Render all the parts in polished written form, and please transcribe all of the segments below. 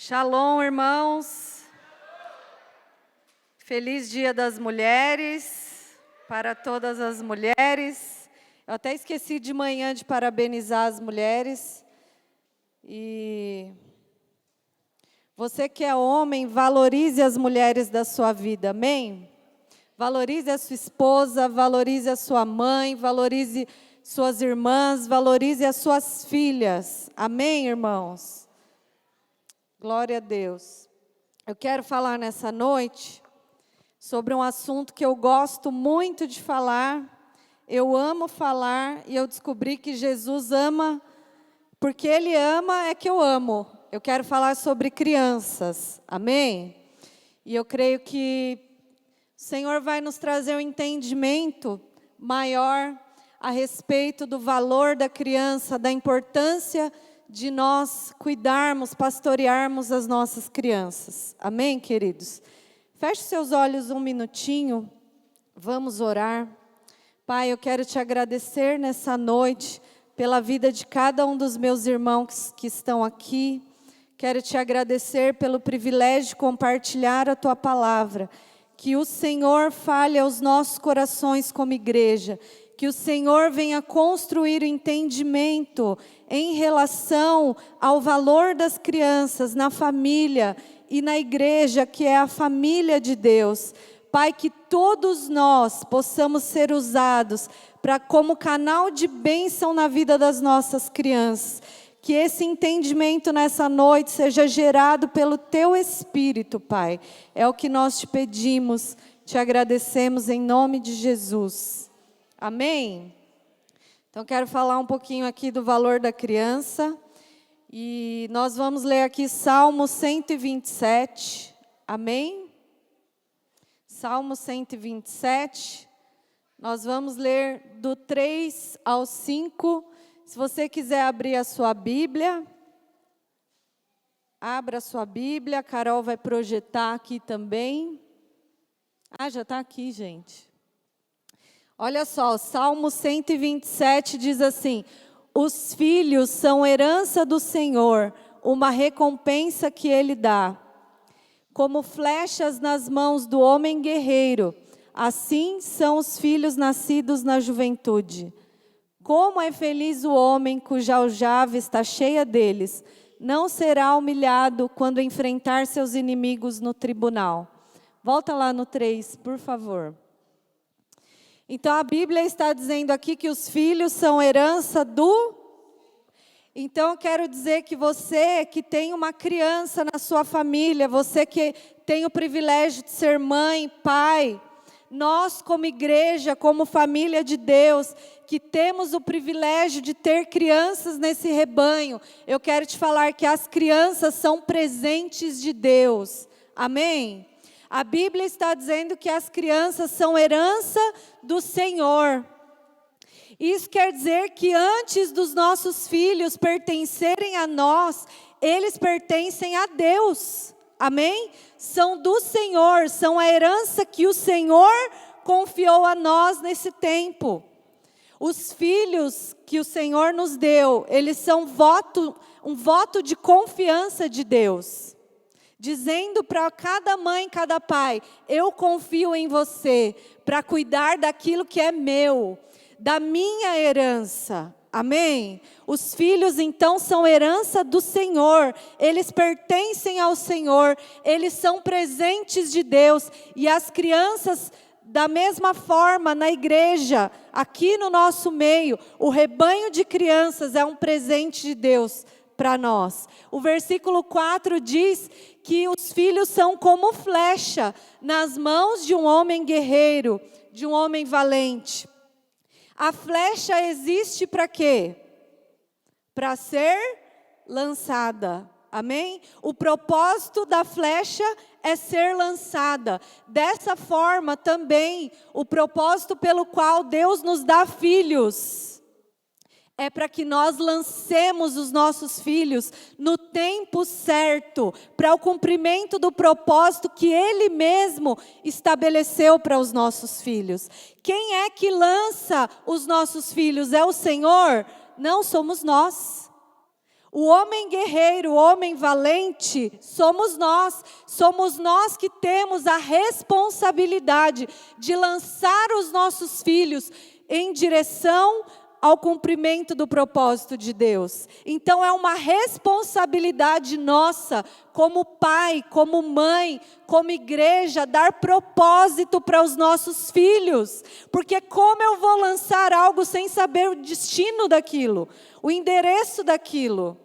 Shalom, irmãos. Feliz Dia das Mulheres para todas as mulheres. Eu até esqueci de manhã de parabenizar as mulheres. E você que é homem, valorize as mulheres da sua vida, amém? Valorize a sua esposa, valorize a sua mãe, valorize suas irmãs, valorize as suas filhas, amém, irmãos? Glória a Deus. Eu quero falar nessa noite sobre um assunto que eu gosto muito de falar, eu amo falar e eu descobri que Jesus ama, porque Ele ama é que eu amo. Eu quero falar sobre crianças, amém? E eu creio que o Senhor vai nos trazer um entendimento maior a respeito do valor da criança, da importância de nós cuidarmos, pastorearmos as nossas crianças. Amém, queridos? Feche seus olhos um minutinho, vamos orar. Pai, eu quero te agradecer nessa noite pela vida de cada um dos meus irmãos que estão aqui. Quero te agradecer pelo privilégio de compartilhar a tua palavra. Que o Senhor fale aos nossos corações como igreja. Que o Senhor venha construir o entendimento em relação ao valor das crianças na família e na igreja, que é a família de Deus. Pai, que todos nós possamos ser usados como canal de bênção na vida das nossas crianças. Que esse entendimento nessa noite seja gerado pelo Teu Espírito, Pai. É o que nós te pedimos, te agradecemos em nome de Jesus. Amém? Então, quero falar um pouquinho aqui do valor da criança. E nós vamos ler aqui Salmo 127. Amém? Salmo 127. Nós vamos ler do 3 ao 5. Se você quiser abrir a sua Bíblia, abra a sua Bíblia. A Carol vai projetar aqui também. Já está aqui, gente. Olha só, o Salmo 127 diz assim: os filhos são herança do Senhor, uma recompensa que Ele dá. Como flechas nas mãos do homem guerreiro, assim são os filhos nascidos na juventude. Como é feliz o homem cuja aljava está cheia deles, não será humilhado quando enfrentar seus inimigos no tribunal. Volta lá no 3, por favor. Então a Bíblia está dizendo aqui que os filhos são herança do... Então eu quero dizer que você que tem uma criança na sua família, você que tem o privilégio de ser mãe, pai, nós como igreja, como família de Deus, que temos o privilégio de ter crianças nesse rebanho, eu quero te falar que as crianças são presentes de Deus. Amém? A Bíblia está dizendo que as crianças são herança do Senhor. Isso quer dizer que antes dos nossos filhos pertencerem a nós, eles pertencem a Deus. Amém? São do Senhor, são a herança que o Senhor confiou a nós nesse tempo. Os filhos que o Senhor nos deu, eles são um voto de confiança de Deus. Dizendo para cada mãe, cada pai: eu confio em você para cuidar daquilo que é meu, da minha herança. Amém? Os filhos então são herança do Senhor, eles pertencem ao Senhor, eles são presentes de Deus. E as crianças, da mesma forma, na igreja, aqui no nosso meio, o rebanho de crianças é um presente de Deus para nós. O versículo 4 diz que os filhos são como flecha nas mãos de um homem guerreiro, de um homem valente. A flecha existe para quê? Para ser lançada. Amém? O propósito da flecha é ser lançada. Dessa forma também, o propósito pelo qual Deus nos dá filhos é para que nós lancemos os nossos filhos no tempo certo, para o cumprimento do propósito que Ele mesmo estabeleceu para os nossos filhos. Quem é que lança os nossos filhos? É o Senhor? Não somos nós. O homem guerreiro, o homem valente, somos nós que temos a responsabilidade de lançar os nossos filhos em direção ao cumprimento do propósito de Deus. Então é uma responsabilidade nossa, como pai, como mãe, como igreja, dar propósito para os nossos filhos. Porque como eu vou lançar algo sem saber o destino daquilo, o endereço daquilo?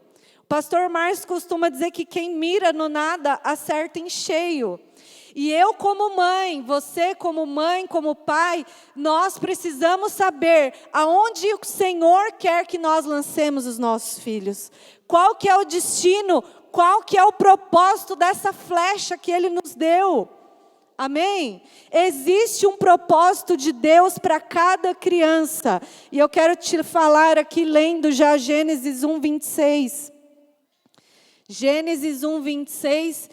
O pastor Márcio costuma dizer que quem mira no nada, acerta em cheio. E eu como mãe, você como mãe, como pai, nós precisamos saber aonde o Senhor quer que nós lancemos os nossos filhos. Qual que é o destino, qual que é o propósito dessa flecha que Ele nos deu. Amém? Existe um propósito de Deus para cada criança. E eu quero te falar aqui lendo já Gênesis 1:26. Gênesis 1:26.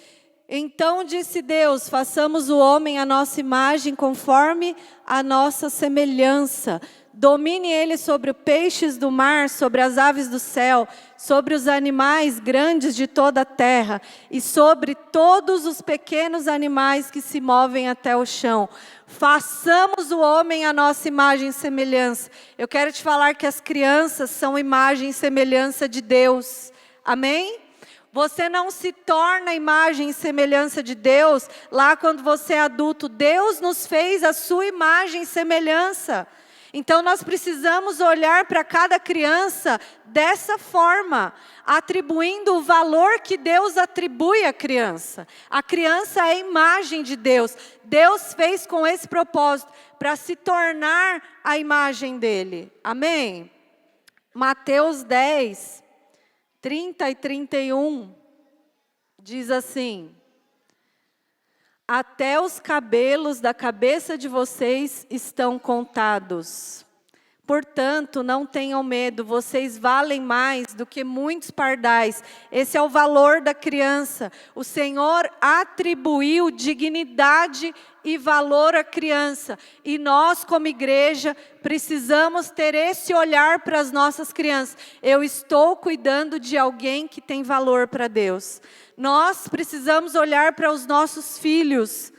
Então disse Deus, façamos o homem à nossa imagem, conforme a nossa semelhança. Domine ele sobre os peixes do mar, sobre as aves do céu, sobre os animais grandes de toda a terra, e sobre todos os pequenos animais que se movem até o chão. Façamos o homem à nossa imagem e semelhança. Eu quero te falar que as crianças são imagem e semelhança de Deus. Amém? Você não se torna imagem e semelhança de Deus lá quando você é adulto. Deus nos fez a sua imagem e semelhança. Então nós precisamos olhar para cada criança dessa forma, atribuindo o valor que Deus atribui à criança. A criança é a imagem de Deus. Deus fez com esse propósito, para se tornar a imagem dele. Amém? Mateus 10. 30 e 31, diz assim: até os cabelos da cabeça de vocês estão contados. Portanto, não tenham medo, vocês valem mais do que muitos pardais. Esse é o valor da criança. O Senhor atribuiu dignidade e valor à criança. E nós, como igreja, precisamos ter esse olhar para as nossas crianças. Eu estou cuidando de alguém que tem valor para Deus. Nós precisamos olhar para os nossos filhos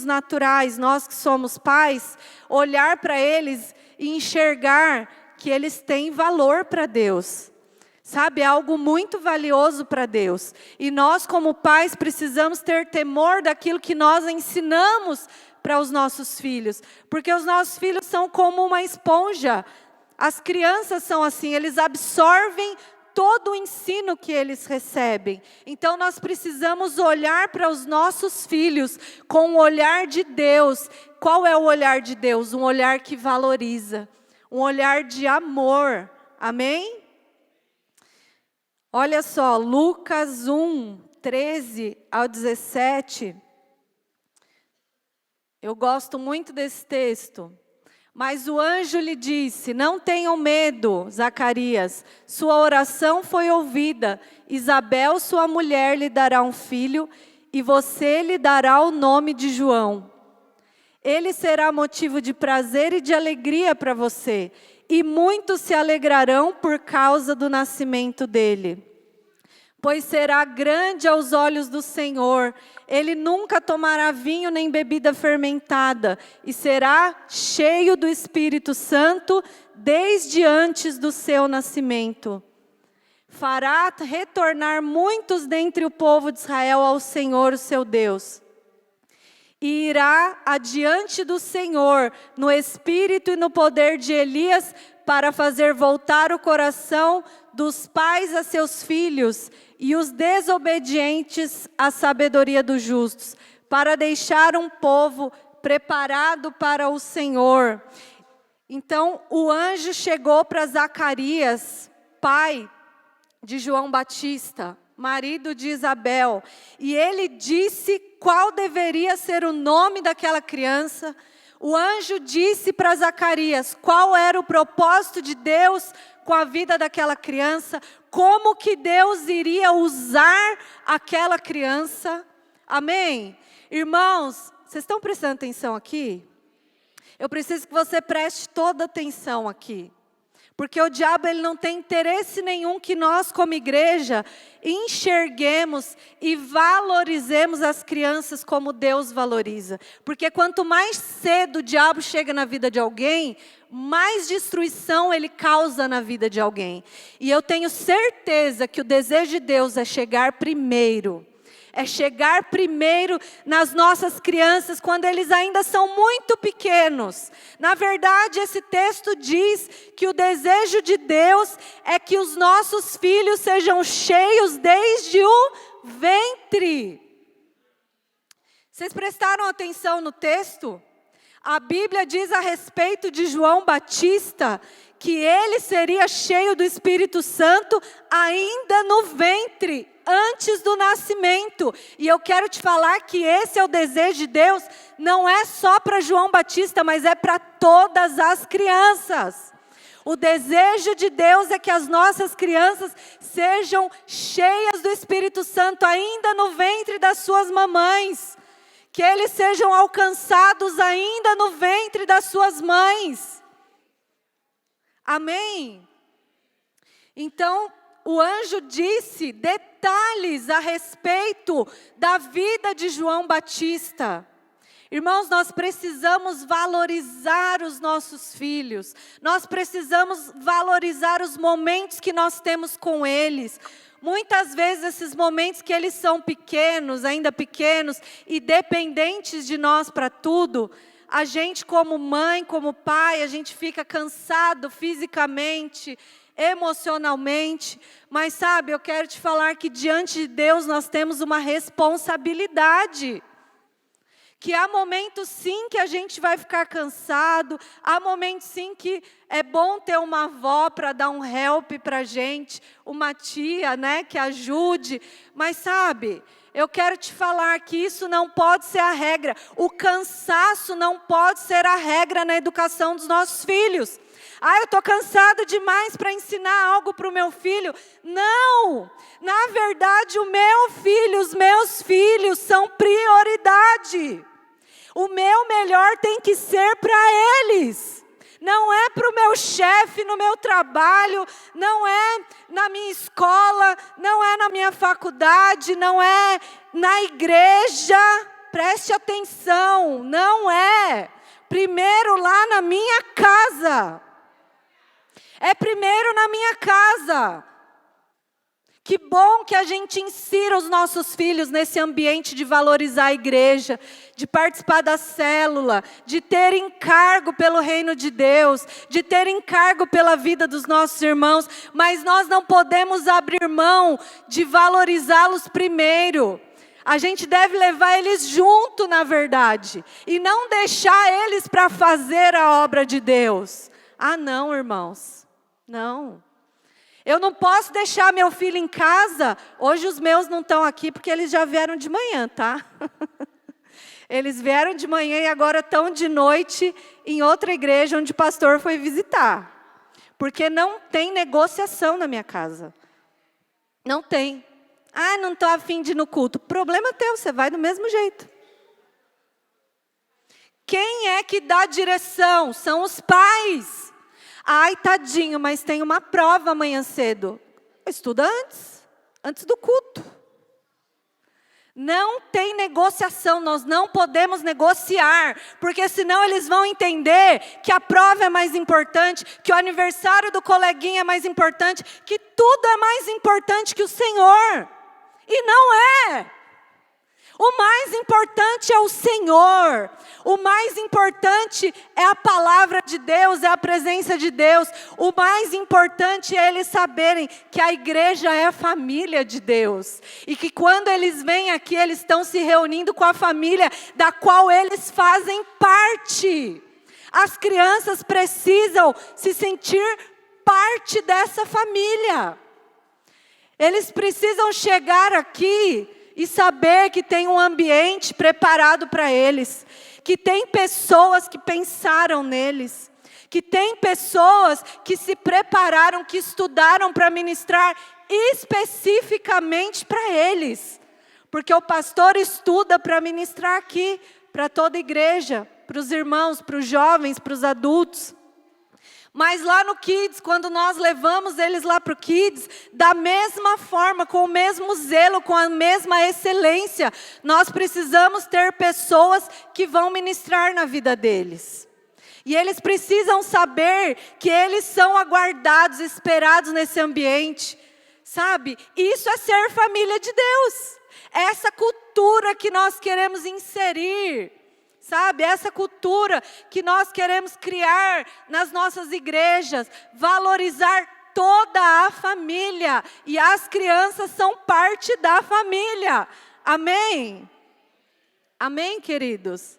naturais, nós que somos pais, olhar para eles e enxergar que eles têm valor para Deus. Sabe, é algo muito valioso para Deus. E nós como pais precisamos ter temor daquilo que nós ensinamos para os nossos filhos. Porque os nossos filhos são como uma esponja. As crianças são assim, eles absorvem todo o ensino que eles recebem. Então nós precisamos olhar para os nossos filhos com o olhar de Deus. Qual é o olhar de Deus? Um olhar que valoriza, um olhar de amor. Amém? Olha só, Lucas 1, 13 ao 17. Eu gosto muito desse texto. Mas o anjo lhe disse: não tenham medo, Zacarias, sua oração foi ouvida. Isabel, sua mulher, lhe dará um filho, e você lhe dará o nome de João. Ele será motivo de prazer e de alegria para você, e muitos se alegrarão por causa do nascimento dele. Pois será grande aos olhos do Senhor. Ele nunca tomará vinho nem bebida fermentada, e será cheio do Espírito Santo desde antes do seu nascimento. Fará retornar muitos dentre o povo de Israel ao Senhor, o seu Deus. E irá adiante do Senhor, no espírito e no poder de Elias, para fazer voltar o coração dos pais a seus filhos, e os desobedientes à sabedoria dos justos, para deixar um povo preparado para o Senhor. Então o anjo chegou para Zacarias, pai de João Batista, marido de Isabel, e ele disse qual deveria ser o nome daquela criança. O anjo disse para Zacarias qual era o propósito de Deus com a vida daquela criança, como que Deus iria usar aquela criança. Amém? Irmãos, vocês estão prestando atenção aqui? Eu preciso que você preste toda atenção aqui. Porque o diabo ele não tem interesse nenhum que nós, como igreja, enxerguemos e valorizemos as crianças como Deus valoriza. Porque quanto mais cedo o diabo chega na vida de alguém, mais destruição ele causa na vida de alguém. E eu tenho certeza que o desejo de Deus é chegar primeiro. É chegar primeiro nas nossas crianças quando eles ainda são muito pequenos. Na verdade, esse texto diz que o desejo de Deus é que os nossos filhos sejam cheios desde o ventre. Vocês prestaram atenção no texto? A Bíblia diz a respeito de João Batista que ele seria cheio do Espírito Santo ainda no ventre, antes do nascimento. E eu quero te falar que esse é o desejo de Deus, não é só para João Batista, mas é para todas as crianças. O desejo de Deus é que as nossas crianças sejam cheias do Espírito Santo ainda no ventre das suas mamães. Que eles sejam alcançados ainda no ventre das suas mães. Amém? Então, o anjo disse detalhes a respeito da vida de João Batista. Irmãos, nós precisamos valorizar os nossos filhos. Nós precisamos valorizar os momentos que nós temos com eles. Muitas vezes esses momentos que eles são pequenos, ainda pequenos, e dependentes de nós para tudo, a gente como mãe, como pai, a gente fica cansado fisicamente, emocionalmente, mas sabe, eu quero te falar que diante de Deus nós temos uma responsabilidade. Que há momentos sim que a gente vai ficar cansado, há momentos sim que é bom ter uma avó para dar um help para a gente, uma tia, né, que ajude, mas sabe, eu quero te falar que isso não pode ser a regra, o cansaço não pode ser a regra na educação dos nossos filhos. Ah, eu estou cansado demais para ensinar algo para o meu filho. Não! Na verdade, o meu filho, os meus filhos são prioridade. O meu melhor tem que ser para eles. Não é para o meu chefe no meu trabalho, não é na minha escola, não é na minha faculdade, não é na igreja. Preste atenção, não é. Primeiro lá na minha casa. É primeiro na minha casa. Que bom que a gente insira os nossos filhos nesse ambiente de valorizar a igreja, de participar da célula, de ter encargo pelo reino de Deus, de ter encargo pela vida dos nossos irmãos, mas nós não podemos abrir mão de valorizá-los primeiro. A gente deve levar eles junto, na verdade, e não deixar eles para fazer a obra de Deus. Ah, não, irmãos, não. Eu não posso deixar meu filho em casa. Hoje os meus não estão aqui porque eles já vieram de manhã, tá? Eles vieram de manhã e agora estão de noite em outra igreja onde o pastor foi visitar. Porque não tem negociação na minha casa. Não tem. Ah, não estou a fim de ir no culto. Problema teu, você vai do mesmo jeito. Quem é que dá direção? São os pais. Ai, tadinho, mas tem uma prova amanhã cedo. Estuda antes do culto. Não tem negociação, nós não podemos negociar, porque senão eles vão entender que a prova é mais importante, que o aniversário do coleguinha é mais importante, que tudo é mais importante que o Senhor. E não é. O mais importante é o Senhor. O mais importante é a palavra de Deus, é a presença de Deus. O mais importante é eles saberem que a igreja é a família de Deus. E que quando eles vêm aqui, eles estão se reunindo com a família da qual eles fazem parte. As crianças precisam se sentir parte dessa família. Eles precisam chegar aqui e saber que tem um ambiente preparado para eles, que tem pessoas que pensaram neles, que tem pessoas que se prepararam, que estudaram para ministrar especificamente para eles. Porque o pastor estuda para ministrar aqui, para toda a igreja, para os irmãos, para os jovens, para os adultos. Mas lá no Kids, quando nós levamos eles lá para o Kids, da mesma forma, com o mesmo zelo, com a mesma excelência, nós precisamos ter pessoas que vão ministrar na vida deles. E eles precisam saber que eles são aguardados, esperados nesse ambiente, sabe? Isso é ser família de Deus. É essa cultura que nós queremos inserir. Sabe, essa cultura que nós queremos criar nas nossas igrejas, valorizar toda a família, e as crianças são parte da família. Amém? Amém, queridos?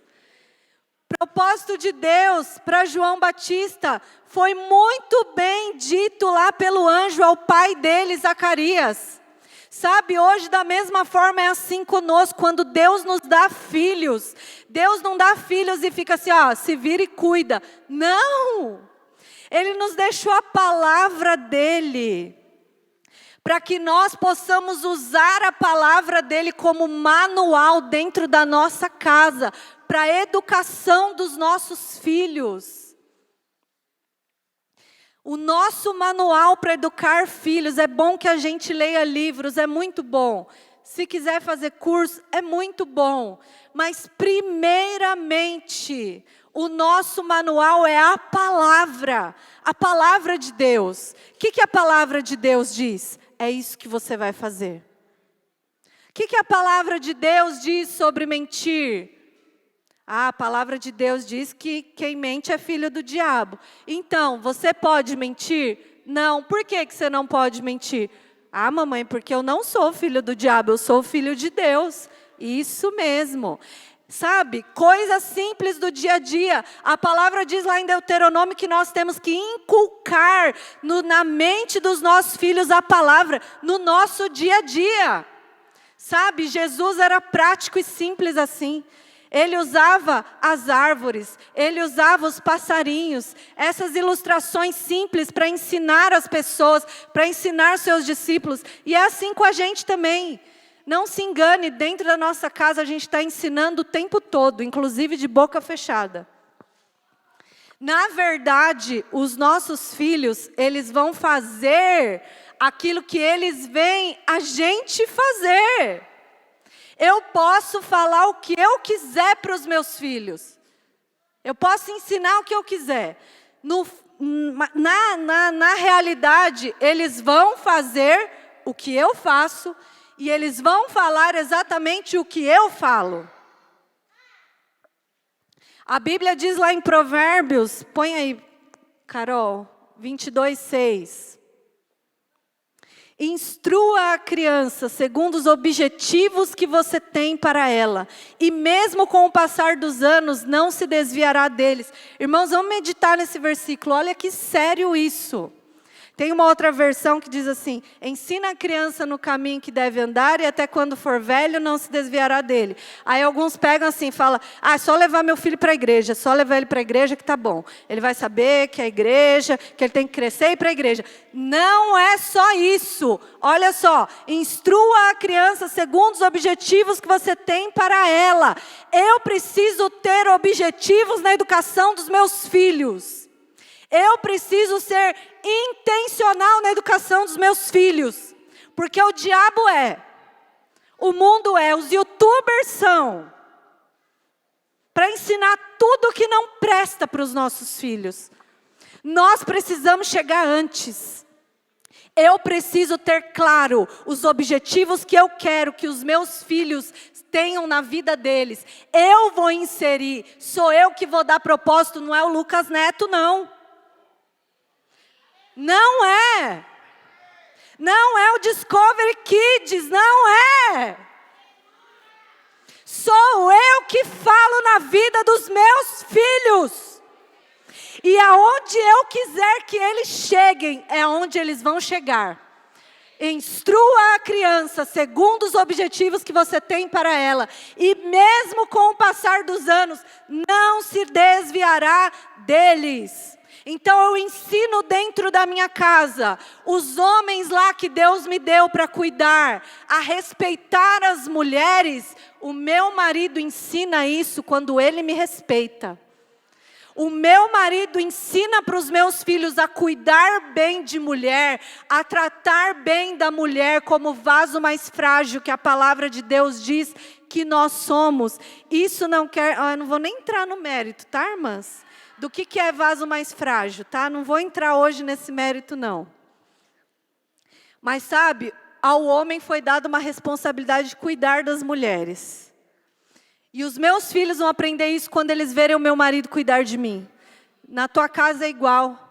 O propósito de Deus para João Batista foi muito bem dito lá pelo anjo ao pai dele, Zacarias. Sabe, hoje da mesma forma é assim conosco, quando Deus nos dá filhos. Deus não dá filhos e fica assim, ó, se vira e cuida. Não! Ele nos deixou a palavra dele, para que nós possamos usar a palavra dele como manual dentro da nossa casa, para a educação dos nossos filhos. O nosso manual para educar filhos, é bom que a gente leia livros, é muito bom. Se quiser fazer curso, é muito bom. Mas primeiramente, o nosso manual é a palavra de Deus. O que a palavra de Deus diz? É isso que você vai fazer. O que a palavra de Deus diz sobre mentir? A palavra de Deus diz que quem mente é filho do diabo. Então, você pode mentir? Não. Por que você não pode mentir? Ah, mamãe, porque eu não sou filho do diabo, eu sou filho de Deus. Isso mesmo. Sabe, coisas simples do dia a dia. A palavra diz lá em Deuteronômio que nós temos que inculcar na mente dos nossos filhos a palavra, no nosso dia a dia. Sabe, Jesus era prático e simples assim. Ele usava as árvores, ele usava os passarinhos, essas ilustrações simples para ensinar as pessoas, para ensinar seus discípulos. E é assim com a gente também. Não se engane, dentro da nossa casa a gente está ensinando o tempo todo, inclusive de boca fechada. Na verdade, os nossos filhos, eles vão fazer aquilo que eles veem a gente fazer. Eu posso falar o que eu quiser para os meus filhos. Eu posso ensinar o que eu quiser. Na realidade, eles vão fazer o que eu faço e eles vão falar exatamente o que eu falo. A Bíblia diz lá em Provérbios, põe aí, Carol, 22:6. Instrua a criança segundo os objetivos que você tem para ela. E mesmo com o passar dos anos, não se desviará deles. Irmãos, vamos meditar nesse versículo. Olha que sério isso. Tem uma outra versão que diz assim: ensina a criança no caminho que deve andar e até quando for velho não se desviará dele. Aí alguns pegam assim e falam, é só levar meu filho para a igreja, só levar ele para a igreja que tá bom. Ele vai saber que é a igreja, que ele tem que crescer e ir para a igreja. Não é só isso. Olha só, instrua a criança segundo os objetivos que você tem para ela. Eu preciso ter objetivos na educação dos meus filhos. Eu preciso ser intencional na educação dos meus filhos. Porque o diabo o mundo os youtubers são. Para ensinar tudo que não presta para os nossos filhos. Nós precisamos chegar antes. Eu preciso ter claro os objetivos que eu quero que os meus filhos tenham na vida deles. Eu vou inserir, sou eu que vou dar propósito, não é o Lucas Neto, não. Não é. Não é o Discovery Kids, não é. Sou eu que falo na vida dos meus filhos. E aonde eu quiser que eles cheguem, é onde eles vão chegar. Instrua a criança segundo os objetivos que você tem para ela. E mesmo com o passar dos anos, não se desviará deles. Então eu ensino dentro da minha casa, os homens lá que Deus me deu para cuidar, a respeitar as mulheres. O meu marido ensina isso quando ele me respeita. O meu marido ensina para os meus filhos a cuidar bem de mulher, a tratar bem da mulher como vaso mais frágil que a palavra de Deus diz que nós somos. Isso não quer... eu não vou nem entrar no mérito, tá, irmãs? Do que é vaso mais frágil, tá? Não vou entrar hoje nesse mérito, não. Mas sabe, ao homem foi dada uma responsabilidade de cuidar das mulheres. E os meus filhos vão aprender isso quando eles verem o meu marido cuidar de mim. Na tua casa é igual.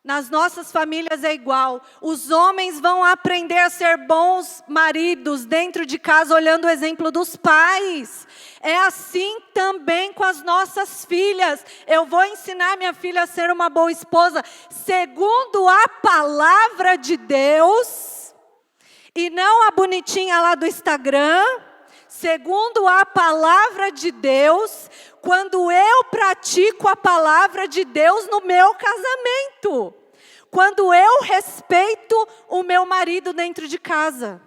Nas nossas famílias é igual. Os homens vão aprender a ser bons maridos dentro de casa, olhando o exemplo dos pais. É assim também com as nossas filhas. Eu vou ensinar minha filha a ser uma boa esposa, segundo a palavra de Deus, e não a bonitinha lá do Instagram. Segundo a palavra de Deus, quando eu pratico a palavra de Deus no meu casamento. Quando eu respeito o meu marido dentro de casa.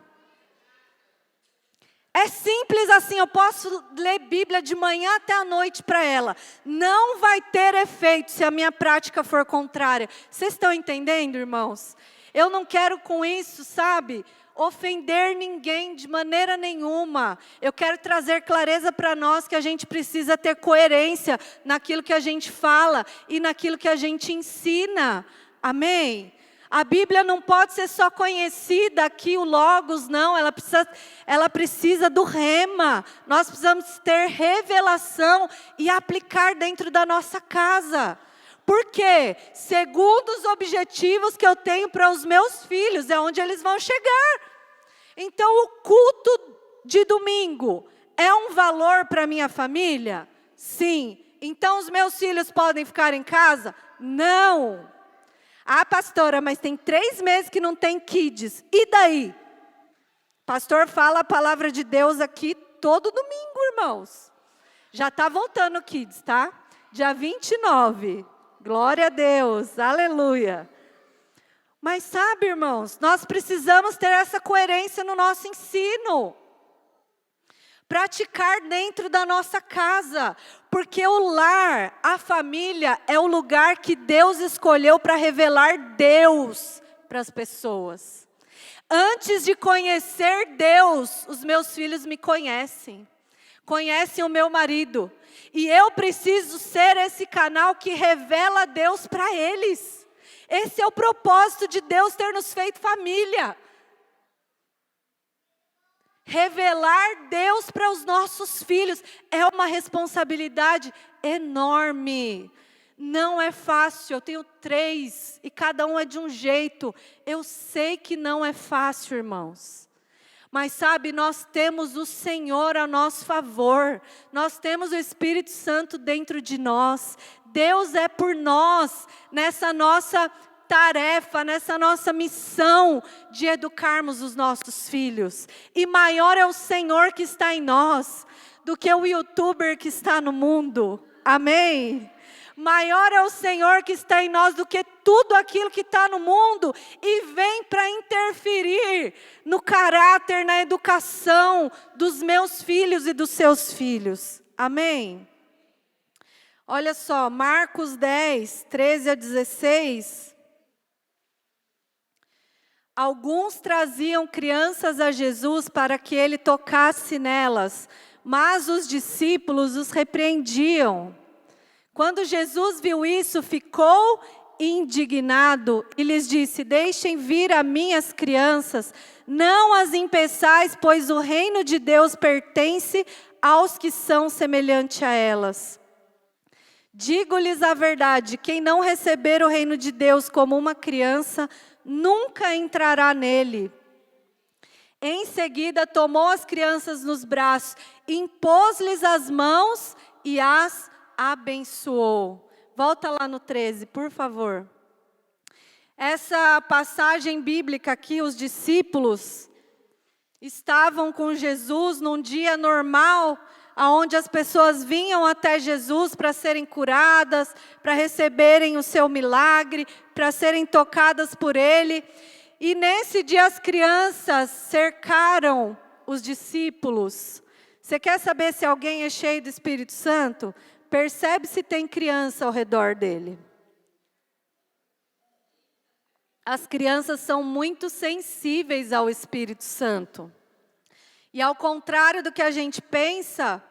É simples assim, eu posso ler Bíblia de manhã até a noite para ela. Não vai ter efeito se a minha prática for contrária. Vocês estão entendendo, irmãos? Eu não quero com isso, sabe, ofender ninguém de maneira nenhuma. Eu quero trazer clareza para nós que a gente precisa ter coerência naquilo que a gente fala e naquilo que a gente ensina. Amém? A Bíblia não pode ser só conhecida aqui, o Logos, não. Ela precisa do rema. Nós precisamos ter revelação e aplicar dentro da nossa casa. Por quê? Segundo os objetivos que eu tenho para os meus filhos, é onde eles vão chegar. Então, o culto de domingo é um valor para a minha família? Sim. Então, os meus filhos podem ficar em casa? Não. Ah, pastora, mas tem 3 meses que não tem kids. E daí? Pastor fala a palavra de Deus aqui todo domingo, irmãos. Já está voltando o kids, tá? Dia 29. Glória a Deus, aleluia. Mas sabe, irmãos, nós precisamos ter essa coerência no nosso ensino. Praticar dentro da nossa casa. Porque o lar, a família, é o lugar que Deus escolheu para revelar Deus para as pessoas. Antes de conhecer Deus, os meus filhos me conhecem. Conhecem o meu marido. E eu preciso ser esse canal que revela Deus para eles. Esse é o propósito de Deus ter nos feito família. Revelar Deus para os nossos filhos é uma responsabilidade enorme. Não é fácil, eu tenho 3 e cada um é de um jeito. Eu sei que não é fácil, irmãos. Mas sabe, nós temos o Senhor a nosso favor. Nós temos o Espírito Santo dentro de nós. Deus é por nós nessa nossa tarefa, nessa nossa missão de educarmos os nossos filhos. E maior é o Senhor que está em nós do que o youtuber que está no mundo. Amém? Maior é o Senhor que está em nós do que tudo aquilo que está no mundo e vem para interferir no caráter, na educação dos meus filhos e dos seus filhos. Amém? Olha só, Marcos 10, 13 a 16. Alguns traziam crianças a Jesus para que ele tocasse nelas, mas os discípulos os repreendiam. Quando Jesus viu isso, ficou indignado e lhes disse: deixem vir a mim as crianças, não as impeçais, pois o reino de Deus pertence aos que são semelhantes a elas. Digo-lhes a verdade, quem não receber o reino de Deus como uma criança, nunca entrará nele. Em seguida, tomou as crianças nos braços, impôs-lhes as mãos e as abençoou. Volta lá no 13, por favor. Essa passagem bíblica aqui, os discípulos estavam com Jesus num dia normal, onde as pessoas vinham até Jesus para serem curadas, para receberem o seu milagre, para serem tocadas por Ele. E nesse dia as crianças cercaram os discípulos. Você quer saber se alguém é cheio do Espírito Santo? percebe se tem criança ao redor dele. As crianças são muito sensíveis ao Espírito Santo. E ao contrário do que a gente pensa,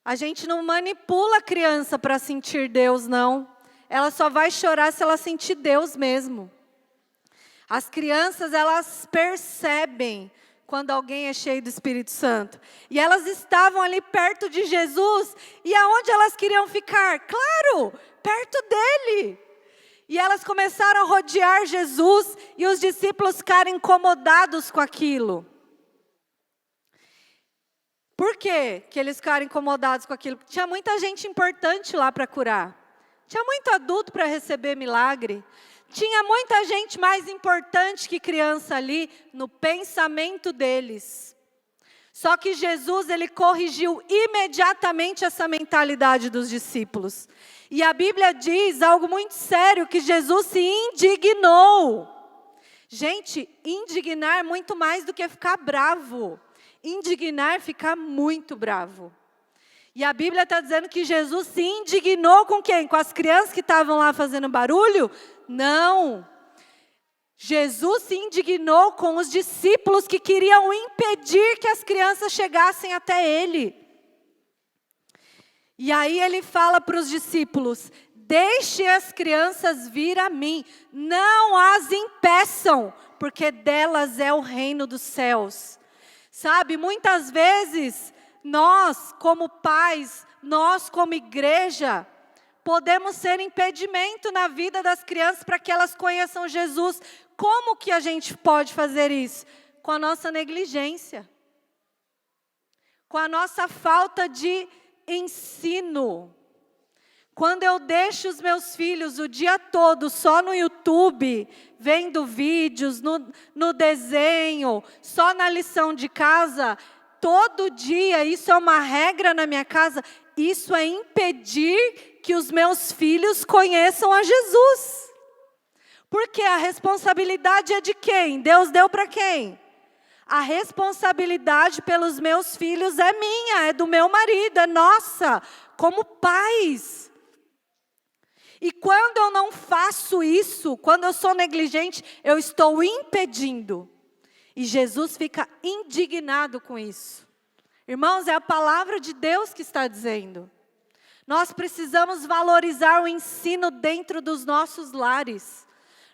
a gente não manipula a criança para sentir Deus, não. Ela só vai chorar se ela sentir Deus mesmo. As crianças, elas percebem quando alguém é cheio do Espírito Santo. E elas estavam ali perto de Jesus. E aonde elas queriam ficar? Claro, perto dele. E elas começaram a rodear Jesus. E os discípulos ficaram incomodados com aquilo. Por quê que eles ficaram incomodados com aquilo? Porque tinha muita gente importante lá para curar. Tinha muito adulto para receber milagre. Tinha muita gente mais importante que criança ali no pensamento deles. Só que Jesus, ele corrigiu imediatamente essa mentalidade dos discípulos. E a Bíblia diz algo muito sério, que Jesus se indignou. Gente, indignar é muito mais do que ficar bravo. Indignar é ficar muito bravo. E a Bíblia está dizendo que Jesus se indignou com quem? Com as crianças que estavam lá fazendo barulho? Não. Jesus se indignou com os discípulos que queriam impedir que as crianças chegassem até ele. E aí ele fala para os discípulos: deixe as crianças vir a mim, não as impeçam, porque delas é o reino dos céus. Sabe, muitas vezes nós como pais, nós como igreja, podemos ser impedimento na vida das crianças para que elas conheçam Jesus. Como que a gente pode fazer isso? Com a nossa negligência. Com a nossa falta de ensino. Quando eu deixo os meus filhos o dia todo só no YouTube, vendo vídeos, no desenho, só na lição de casa, todo dia, isso é uma regra na minha casa, isso é impedir que os meus filhos conheçam a Jesus. Porque a responsabilidade é de quem? Deus deu para quem? A responsabilidade pelos meus filhos é minha, é do meu marido, é nossa, como pais. E quando eu não faço isso, quando eu sou negligente, eu estou impedindo. E Jesus fica indignado com isso. Irmãos, é a palavra de Deus que está dizendo. Nós precisamos valorizar o ensino dentro dos nossos lares.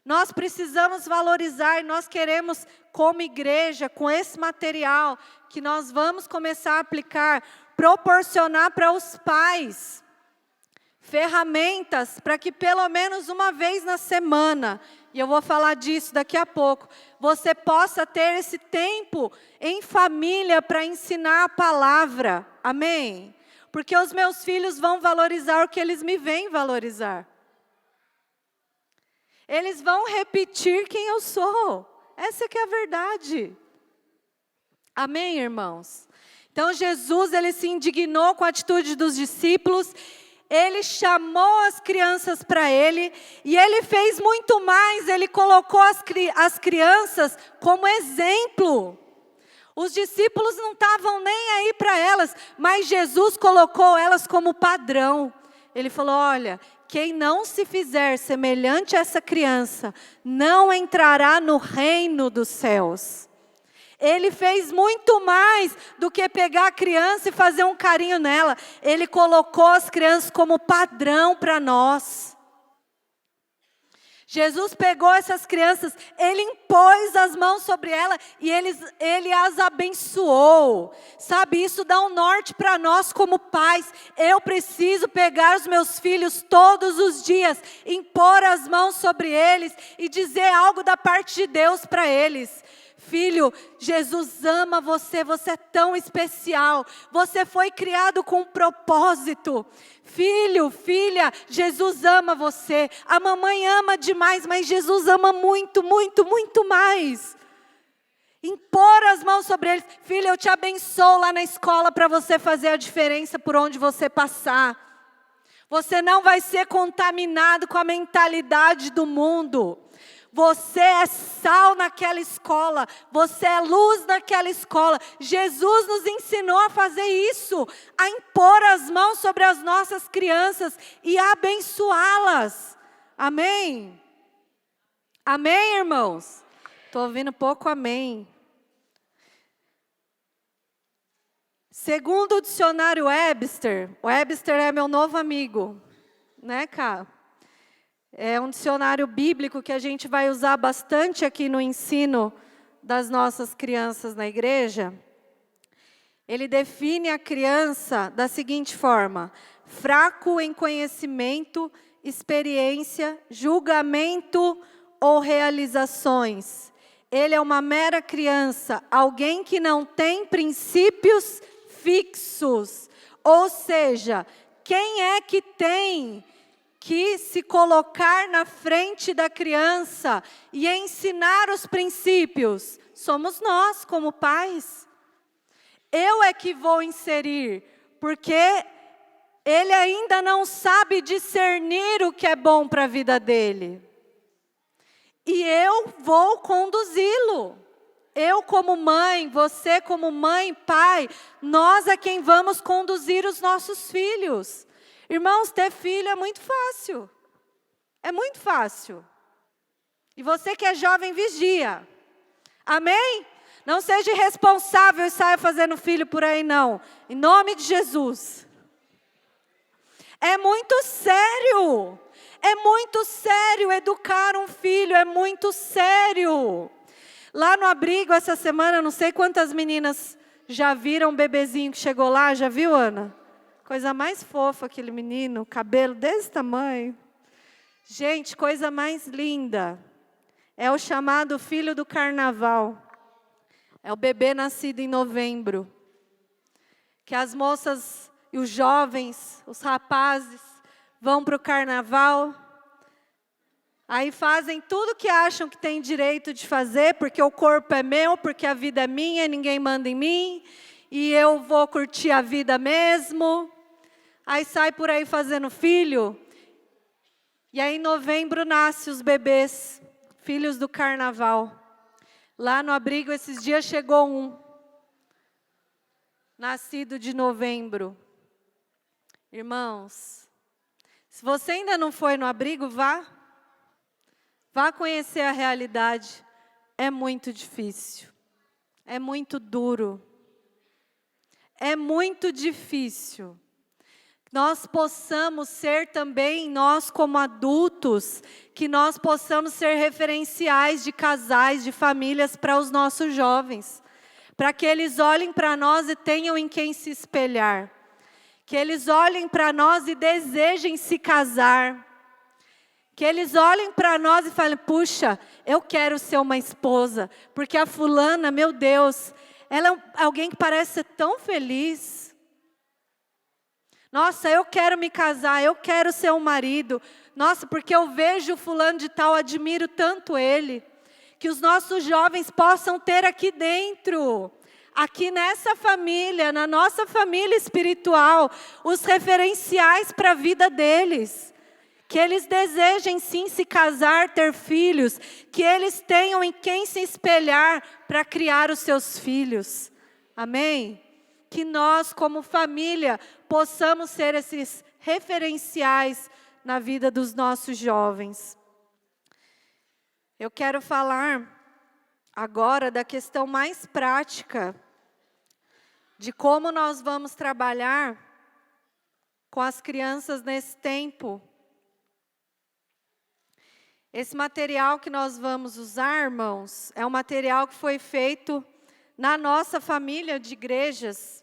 Nós precisamos valorizar, nós queremos, como igreja, com esse material que nós vamos começar a aplicar, proporcionar para os pais ferramentas para que pelo menos uma vez na semana, e eu vou falar disso daqui a pouco, você possa ter esse tempo em família para ensinar a palavra. Amém? Porque os meus filhos vão valorizar o que eles me veem valorizar. Eles vão repetir quem eu sou. Essa que é a verdade. Amém, irmãos? Então Jesus, ele se indignou com a atitude dos discípulos. Ele chamou as crianças para ele. E ele fez muito mais. Ele colocou as crianças como exemplo. Os discípulos não estavam nem aí para elas. Mas Jesus colocou elas como padrão. Ele falou, olha, quem não se fizer semelhante a essa criança, não entrará no reino dos céus. Ele fez muito mais do que pegar a criança e fazer um carinho nela. Ele colocou as crianças como padrão para nós. Jesus pegou essas crianças, ele impôs as mãos sobre elas e ele as abençoou. Sabe, isso dá um norte para nós como pais. Eu preciso pegar os meus filhos todos os dias, impor as mãos sobre eles e dizer algo da parte de Deus para eles. Filho, Jesus ama você, você é tão especial, você foi criado com um propósito. Filho, filha, Jesus ama você, a mamãe ama demais, mas Jesus ama muito, muito, muito mais. Impor as mãos sobre eles, filho, eu te abençoo lá na escola para você fazer a diferença por onde você passar. Você não vai ser contaminado com a mentalidade do mundo. Você é sal naquela escola, você é luz naquela escola. Jesus nos ensinou a fazer isso, a impor as mãos sobre as nossas crianças e abençoá-las. Amém? Amém, irmãos? Estou ouvindo pouco amém. Segundo o dicionário Webster é meu novo amigo, né, cara? É um dicionário bíblico que a gente vai usar bastante aqui no ensino das nossas crianças na igreja. Ele define a criança da seguinte forma: fraco em conhecimento, experiência, julgamento ou realizações. Ele é uma mera criança, alguém que não tem princípios fixos. Ou seja, quem é que tem que se colocar na frente da criança e ensinar os princípios? Somos nós, como pais. Eu é que vou inserir, porque ele ainda não sabe discernir o que é bom para a vida dele. E eu vou conduzi-lo. Eu como mãe, você como mãe, pai, nós é quem vamos conduzir os nossos filhos. Irmãos, ter filho é muito fácil. É muito fácil. E você que é jovem, vigia. Amém? Não seja irresponsável e saia fazendo filho por aí, não. Em nome de Jesus. É muito sério. É muito sério educar um filho. É muito sério. Lá no abrigo, essa semana, não sei quantas meninas já viram o bebezinho que chegou lá. Já viu, Ana? Coisa mais fofa aquele menino, cabelo desse tamanho. Gente, coisa mais linda. É o chamado filho do carnaval. É o bebê nascido em novembro. Que as moças e os jovens, os rapazes, vão para o carnaval. Aí fazem tudo que acham que tem direito de fazer, porque o corpo é meu, porque a vida é minha, ninguém manda em mim. E eu vou curtir a vida mesmo. Aí sai por aí fazendo filho. E aí em novembro nasce os bebês, filhos do carnaval. Lá no abrigo esses dias chegou um. Nascido de novembro. Irmãos, se você ainda não foi no abrigo, vá. Vá conhecer a realidade. É muito difícil. É muito duro. É muito difícil. Nós possamos ser também, nós como adultos, que nós possamos ser referenciais de casais, de famílias para os nossos jovens. Para que eles olhem para nós e tenham em quem se espelhar. Que eles olhem para nós e desejem se casar. Que eles olhem para nós e falem, puxa, eu quero ser uma esposa. Porque a fulana, meu Deus, ela é alguém que parece ser tão feliz. Nossa, eu quero me casar, eu quero ser um marido. Nossa, porque eu vejo fulano de tal, admiro tanto ele. Que os nossos jovens possam ter aqui dentro, aqui nessa família, na nossa família espiritual, os referenciais para a vida deles. Que eles desejem sim se casar, ter filhos. Que eles tenham em quem se espelhar para criar os seus filhos. Amém? Que nós, como família, possamos ser esses referenciais na vida dos nossos jovens. Eu quero falar agora da questão mais prática de como nós vamos trabalhar com as crianças nesse tempo. Esse material que nós vamos usar, irmãos, é um material que foi feito na nossa família de igrejas,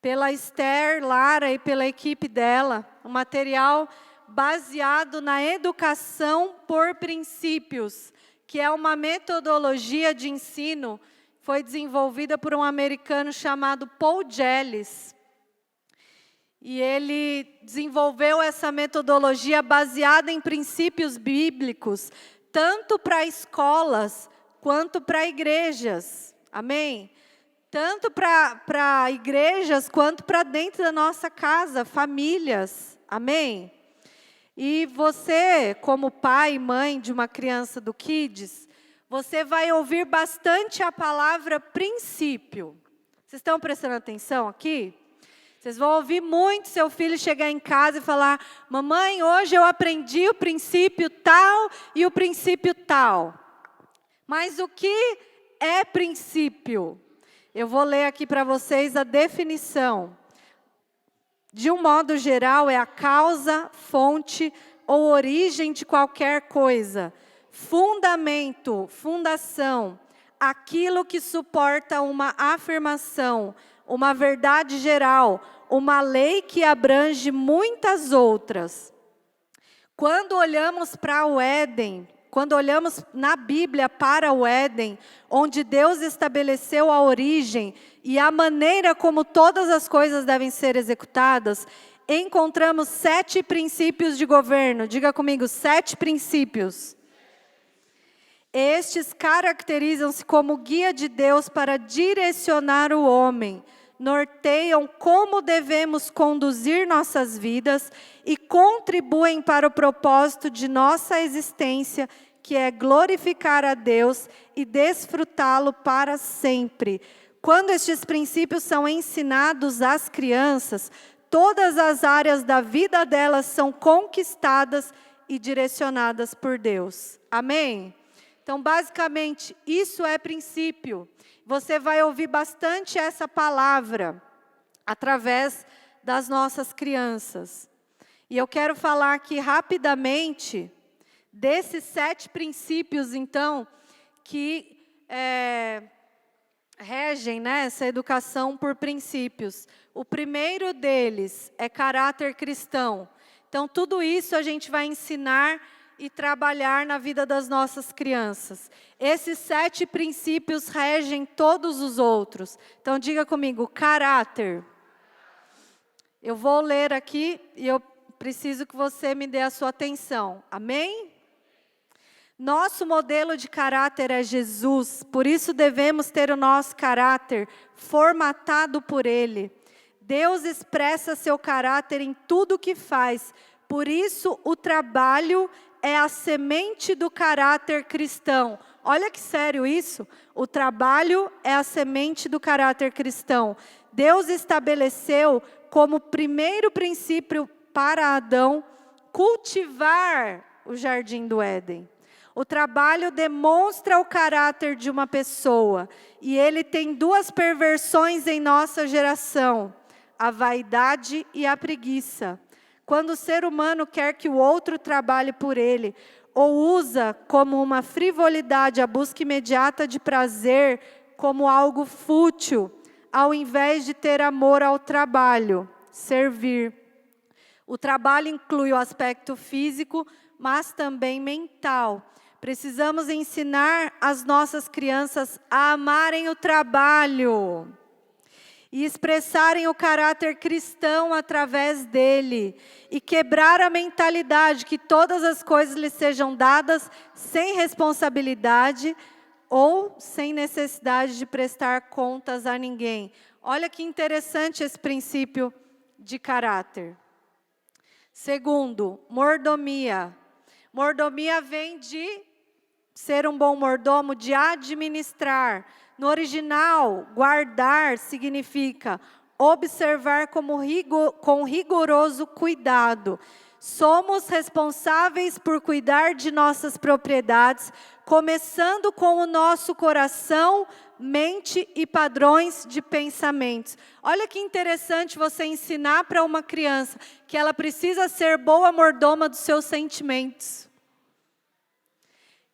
pela Esther Lara e pela equipe dela. Um material baseado na educação por princípios, que é uma metodologia de ensino, foi desenvolvida por um americano chamado Paul Gillis. E ele desenvolveu essa metodologia baseada em princípios bíblicos, tanto para escolas quanto para igrejas. Amém? Tanto para igrejas quanto para dentro da nossa casa, famílias. Amém? E você, como pai e mãe de uma criança do Kids, você vai ouvir bastante a palavra princípio. Vocês estão prestando atenção aqui? Vocês vão ouvir muito seu filho chegar em casa e falar: mamãe, hoje eu aprendi o princípio tal e o princípio tal. Mas o que é princípio? Eu vou ler aqui para vocês a definição. De um modo geral, é a causa, fonte ou origem de qualquer coisa. Fundamento, fundação, aquilo que suporta uma afirmação, uma verdade geral, uma lei que abrange muitas outras. Quando olhamos para o Éden, quando olhamos na Bíblia para o Éden, onde Deus estabeleceu a origem e a maneira como todas as coisas devem ser executadas, encontramos 7 princípios de governo. Diga comigo, 7 princípios. Estes caracterizam-se como guia de Deus para direcionar o homem, norteiam como devemos conduzir nossas vidas e contribuem para o propósito de nossa existência, que é glorificar a Deus e desfrutá-lo para sempre. Quando estes princípios são ensinados às crianças, todas as áreas da vida delas são conquistadas e direcionadas por Deus. Amém? Então, basicamente, isso é princípio. Você vai ouvir bastante essa palavra através das nossas crianças. E eu quero falar aqui rapidamente desses 7 princípios, então, que regem, né, essa educação por princípios. O primeiro deles é caráter cristão. Então, tudo isso a gente vai ensinar e trabalhar na vida das nossas crianças. Esses 7 princípios regem todos os outros. Então, diga comigo, caráter. Eu vou ler aqui e eu preciso que você me dê a sua atenção. Amém? Nosso modelo de caráter é Jesus, por isso devemos ter o nosso caráter formatado por Ele. Deus expressa seu caráter em tudo o que faz, por isso o trabalho é a semente do caráter cristão. Olha que sério isso. O trabalho é a semente do caráter cristão. Deus estabeleceu como primeiro princípio para Adão cultivar o jardim do Éden. O trabalho demonstra o caráter de uma pessoa. E ele tem 2 perversões em nossa geração: a vaidade e a preguiça. Quando o ser humano quer que o outro trabalhe por ele, ou usa como uma frivolidade a busca imediata de prazer, como algo fútil, ao invés de ter amor ao trabalho, servir. O trabalho inclui o aspecto físico, mas também mental. Precisamos ensinar as nossas crianças a amarem o trabalho e expressarem o caráter cristão através dele, e quebrar a mentalidade que todas as coisas lhes sejam dadas sem responsabilidade ou sem necessidade de prestar contas a ninguém. Olha que interessante esse princípio de caráter. Segundo, mordomia. Mordomia vem de ser um bom mordomo, de administrar. No original, guardar significa observar com rigoroso cuidado. Somos responsáveis por cuidar de nossas propriedades, começando com o nosso coração, mente e padrões de pensamentos. Olha que interessante você ensinar para uma criança que ela precisa ser boa mordoma dos seus sentimentos.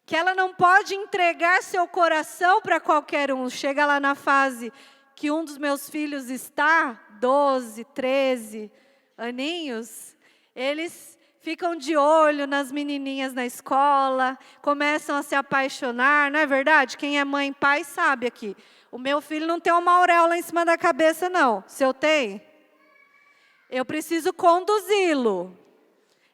Que ela não pode entregar seu coração para qualquer um. Chega lá na fase que um dos meus filhos está, 12, 13 aninhos, eles ficam de olho nas menininhas na escola, começam a se apaixonar, não é verdade? Quem é mãe e pai sabe aqui. O meu filho não tem uma auréola em cima da cabeça, não. Se eu tenho, eu preciso conduzi-lo.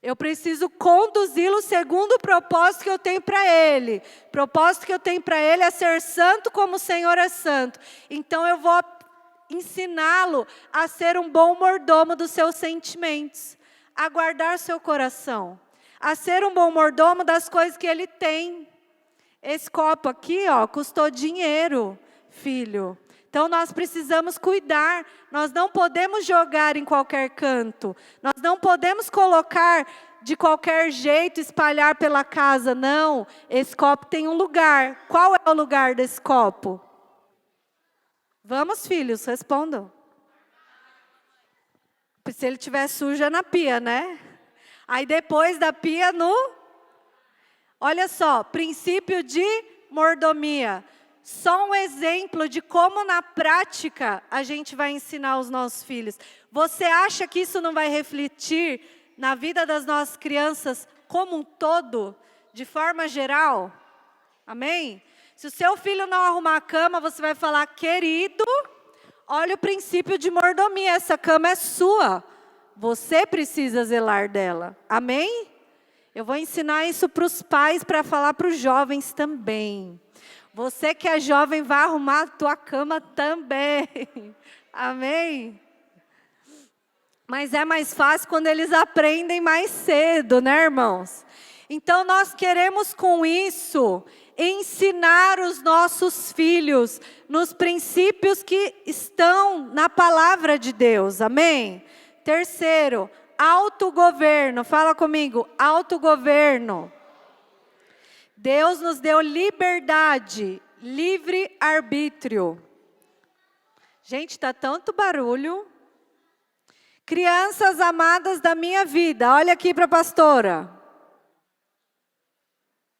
Eu preciso conduzi-lo segundo o propósito que eu tenho para ele. O propósito que eu tenho para ele é ser santo como o Senhor é santo. Então eu vou ensiná-lo a ser um bom mordomo dos seus sentimentos. a guardar seu coração, a ser um bom mordomo das coisas que ele tem. Esse copo aqui, ó, custou dinheiro, filho. Então nós precisamos cuidar, nós não podemos jogar em qualquer canto, nós não podemos colocar de qualquer jeito, espalhar pela casa, não. Esse copo tem um lugar. Qual é o lugar desse copo? Vamos, filhos, respondam. Se ele estiver sujo é na pia, né? Aí depois da pia Olha só, princípio de mordomia. Só um exemplo de como na prática a gente vai ensinar os nossos filhos. Você acha que isso não vai refletir na vida das nossas crianças como um todo, de forma geral? Amém? Se o seu filho não arrumar a cama, você vai falar, querido, olha o princípio de mordomia, essa cama é sua. Você precisa zelar dela. Amém? Eu vou ensinar isso para os pais, para falar para os jovens também. Você que é jovem, vai arrumar a tua cama também. Amém? Mas é mais fácil quando eles aprendem mais cedo, né, irmãos? Então, nós queremos com isso ensinar os nossos filhos nos princípios que estão na palavra de Deus. Amém? Terceiro, autogoverno. Fala comigo, autogoverno. Deus nos deu liberdade, livre arbítrio. Gente, está tanto barulho. Crianças amadas da minha vida, olha aqui para a pastora.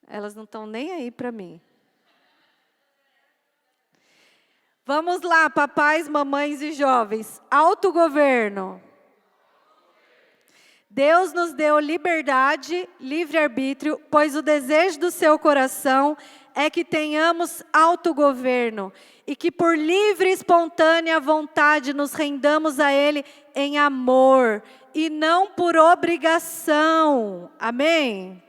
Elas não estão nem aí para mim. Vamos lá, papais, mamães e jovens. Autogoverno. Deus nos deu liberdade, livre-arbítrio, pois o desejo do seu coração é que tenhamos autogoverno e que por livre e espontânea vontade nos rendamos a Ele em amor e não por obrigação. Amém?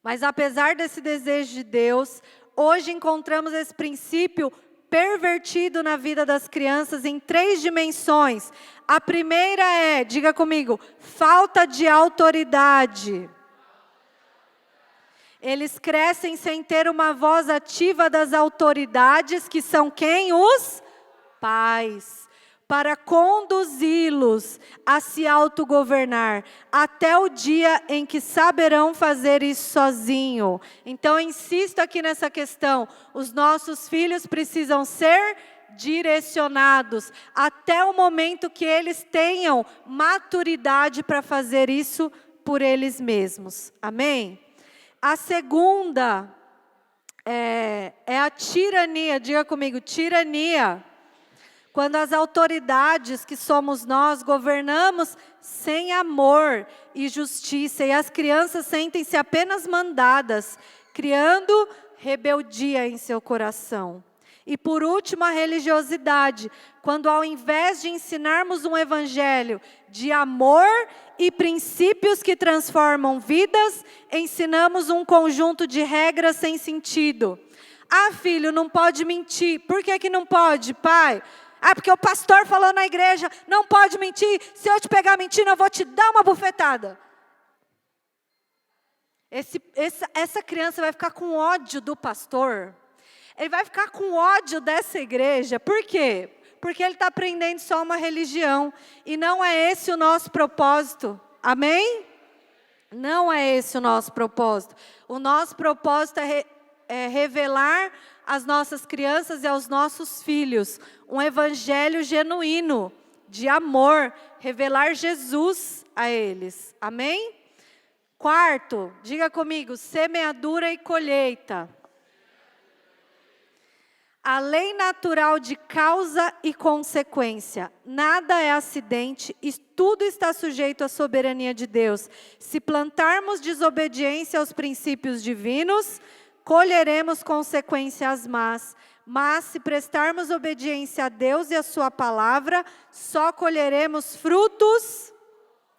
Mas apesar desse desejo de Deus, hoje encontramos esse princípio pervertido na vida das crianças em 3 dimensões. A primeira é, diga comigo, falta de autoridade. Eles crescem sem ter uma voz ativa das autoridades, que são quem? Os pais. Para conduzi-los a se autogovernar, até o dia em que saberão fazer isso sozinho. Então, eu insisto aqui nessa questão, os nossos filhos precisam ser direcionados, até o momento que eles tenham maturidade para fazer isso por eles mesmos. Amém? A segunda é a tirania, diga comigo, tirania. Quando as autoridades, que somos nós, governamos sem amor e justiça, e as crianças sentem-se apenas mandadas, criando rebeldia em seu coração. E por último, a religiosidade, quando ao invés de ensinarmos um evangelho de amor e princípios que transformam vidas, ensinamos um conjunto de regras sem sentido. Ah, filho, não pode mentir. Por que que não pode, pai? Ah, porque o pastor falou na igreja, não pode mentir. Se eu te pegar mentindo, eu vou te dar uma bufetada. Essa criança vai ficar com ódio do pastor. Ele vai ficar com ódio dessa igreja. Por quê? Porque ele está aprendendo só uma religião. E não é esse o nosso propósito. Amém? Não é esse o nosso propósito. O nosso propósito é revelar às nossas crianças e aos nossos filhos um evangelho genuíno, de amor, revelar Jesus a eles. Amém? Quarto, diga comigo, semeadura e colheita. A lei natural de causa e consequência. Nada é acidente e tudo está sujeito à soberania de Deus. Se plantarmos desobediência aos princípios divinos, colheremos consequências más. Mas se prestarmos obediência a Deus e a sua palavra, só colheremos frutos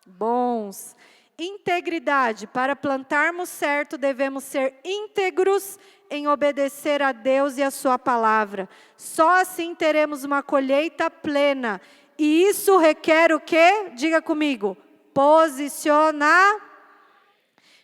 bons. Integridade. Para plantarmos certo, devemos ser íntegros em obedecer a Deus e a sua palavra. Só assim teremos uma colheita plena. E isso requer o quê? Diga comigo. Posicionar,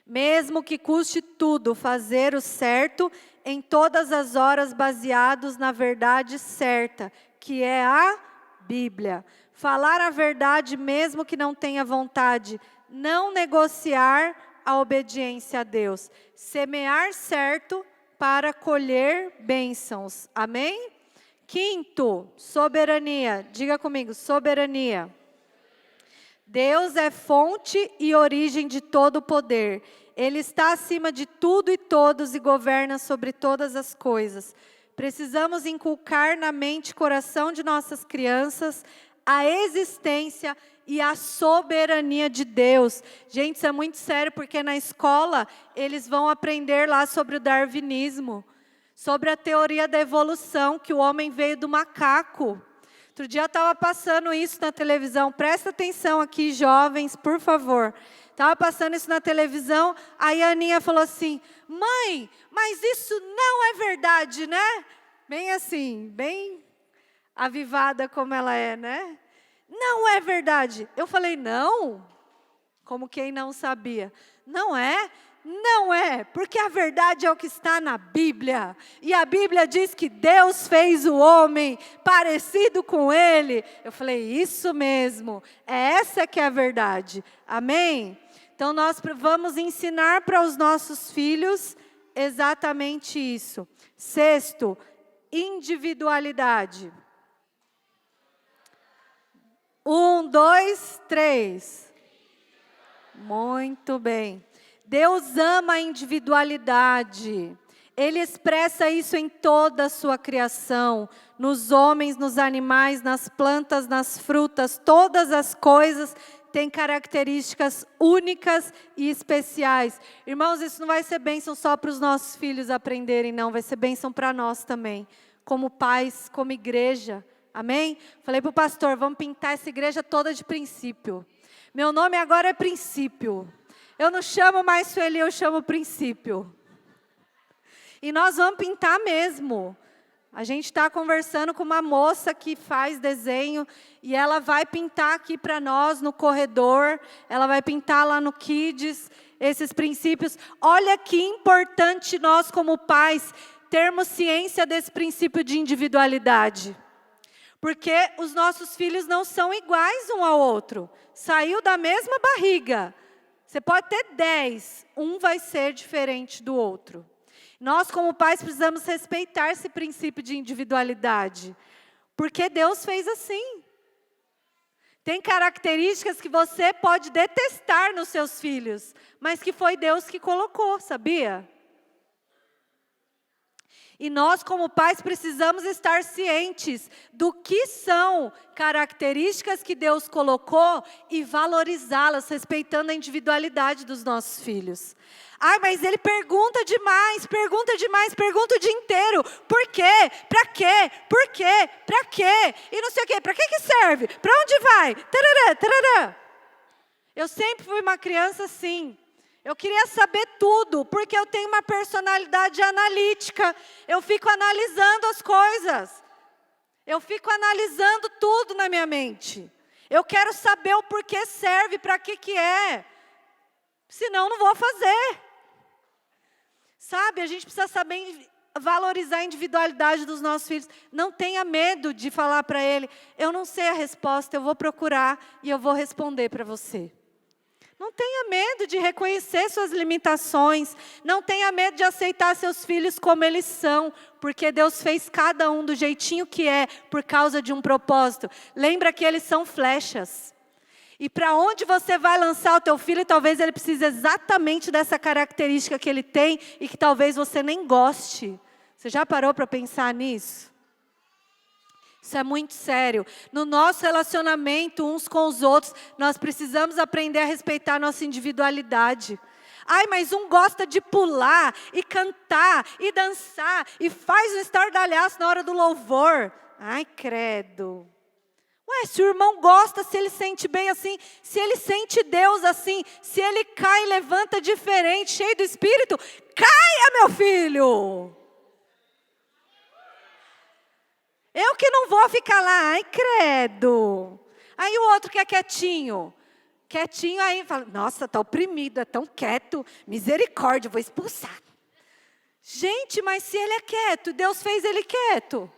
mesmo que custe tudo, fazer o certo em todas as horas, baseados na verdade certa, que é a Bíblia. Falar a verdade mesmo que não tenha vontade. Não negociar a obediência a Deus. Semear certo para colher bênçãos. Amém? Quinto, soberania. Diga comigo, soberania. Deus é fonte e origem de todo o poder. Ele está acima de tudo e todos e governa sobre todas as coisas. Precisamos inculcar na mente e coração de nossas crianças a existência e a soberania de Deus. Gente, isso é muito sério, porque na escola eles vão aprender lá sobre o darwinismo, sobre a teoria da evolução, que o homem veio do macaco. Outro dia eu estava passando isso na televisão, presta atenção aqui, jovens, por favor. Estava passando isso na televisão, aí a Aninha falou assim, mãe, mas isso não é verdade, né? Bem assim, bem avivada como ela é, né? Não é verdade. Eu falei, não? Como quem não sabia. Não é? Não é, porque a verdade é o que está na Bíblia. E a Bíblia diz que Deus fez o homem parecido com ele. Eu falei, isso mesmo, essa que é a verdade. Amém? Então nós vamos ensinar para os nossos filhos exatamente isso. Sexto, individualidade. 1, 2, 3. Muito bem. Deus ama a individualidade. Ele expressa isso em toda a sua criação, nos homens, nos animais, nas plantas, nas frutas, todas as coisas têm características únicas e especiais. Irmãos, isso não vai ser bênção só para os nossos filhos aprenderem, não, vai ser bênção para nós também, como pais, como igreja. Amém? Falei para o pastor, vamos pintar essa igreja toda de princípio. Meu nome agora é Princípio. Eu não chamo mais Sueli, eu chamo Princípio. E nós vamos pintar mesmo. A gente está conversando com uma moça que faz desenho e ela vai pintar aqui para nós no corredor. Ela vai pintar lá no Kids esses princípios. Olha que importante nós como pais termos ciência desse princípio de individualidade. Porque os nossos filhos não são iguais um ao outro. Saiu da mesma barriga. Você pode ter 10, um vai ser diferente do outro. Nós, como pais, precisamos respeitar esse princípio de individualidade. Porque Deus fez assim. Tem características que você pode detestar nos seus filhos, mas que foi Deus que colocou, sabia? E nós, como pais, precisamos estar cientes do que são características que Deus colocou e valorizá-las, respeitando a individualidade dos nossos filhos. Ah, mas ele pergunta demais, pergunta o dia inteiro. Por quê? Pra quê? Por quê? Pra quê? E não sei o quê. Pra que serve? Pra onde vai? Tarará, tarará. Eu sempre fui uma criança assim. Eu queria saber tudo, porque eu tenho uma personalidade analítica. Eu fico analisando as coisas. Eu fico analisando tudo na minha mente. Eu quero saber o porquê serve, para que é. Senão, não vou fazer. Sabe, a gente precisa saber valorizar a individualidade dos nossos filhos. Não tenha medo de falar para ele, eu não sei a resposta, eu vou procurar e eu vou responder para você. Não tenha medo de reconhecer suas limitações. Não tenha medo de aceitar seus filhos como eles são. Porque Deus fez cada um do jeitinho que é, por causa de um propósito. Lembra que eles são flechas. E para onde você vai lançar o teu filho, talvez ele precise exatamente dessa característica que ele tem e que talvez você nem goste. Você já parou para pensar nisso? Isso é muito sério. No nosso relacionamento uns com os outros, nós precisamos aprender a respeitar a nossa individualidade. Ai, mas um gosta de pular e cantar e dançar e faz um estardalhaço na hora do louvor. Ai, credo. Ué, se o irmão gosta, se ele sente bem assim, se ele sente Deus assim, se ele cai e levanta diferente, cheio do Espírito, caia, meu filho! Eu que não vou ficar lá, ai credo. Aí o outro que é quietinho, quietinho aí, fala, nossa, está oprimido, é tão quieto, misericórdia, vou expulsar. Gente, mas se ele é quieto, Deus fez ele quieto,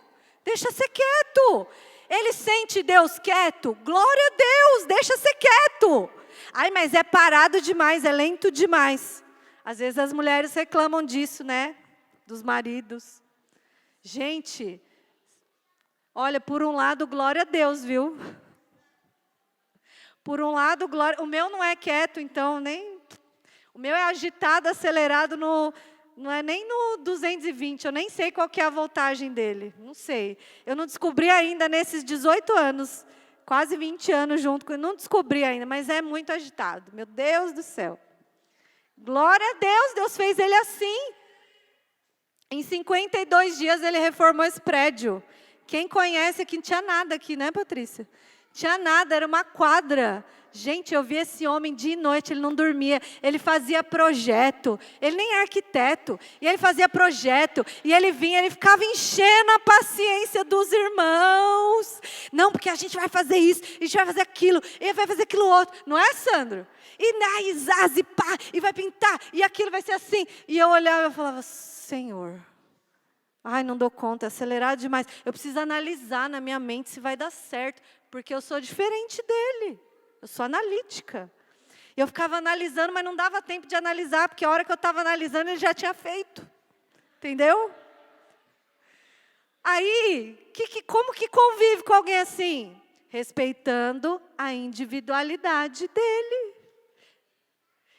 deixa ser quieto. Ele sente Deus quieto, glória a Deus, deixa ser quieto. Ai, mas é parado demais, é lento demais. Às vezes as mulheres reclamam disso, né? Dos maridos. Gente, olha, por um lado, glória a Deus, viu? Por um lado, glória... O meu não é quieto, então, nem... O meu é agitado, acelerado, não é nem no 220, eu nem sei qual que é a voltagem dele, não sei. Eu não descobri ainda nesses 18 anos, quase 20 anos junto com ele, não descobri ainda, mas é muito agitado. Meu Deus do céu. Glória a Deus, Deus fez ele assim. Em 52 dias ele reformou esse prédio. Quem conhece aqui, não tinha nada aqui, né, Patrícia? Tinha nada, era uma quadra. Gente, eu vi esse homem dia e noite, ele não dormia, ele fazia projeto, ele nem é arquiteto, e ele fazia projeto, e ele vinha, ele ficava enchendo a paciência dos irmãos. Não, porque a gente vai fazer isso, a gente vai fazer aquilo, e vai fazer aquilo outro. Não é, Sandro? E zaz, e pá, e vai pintar, e aquilo vai ser assim. E eu olhava e falava, Senhor, ai, não dou conta, é acelerado demais. Eu preciso analisar na minha mente se vai dar certo, porque eu sou diferente dele. Eu sou analítica. E eu ficava analisando, mas não dava tempo de analisar, porque a hora que eu estava analisando, ele já tinha feito. Entendeu? Aí, como que convive com alguém assim? Respeitando a individualidade dele.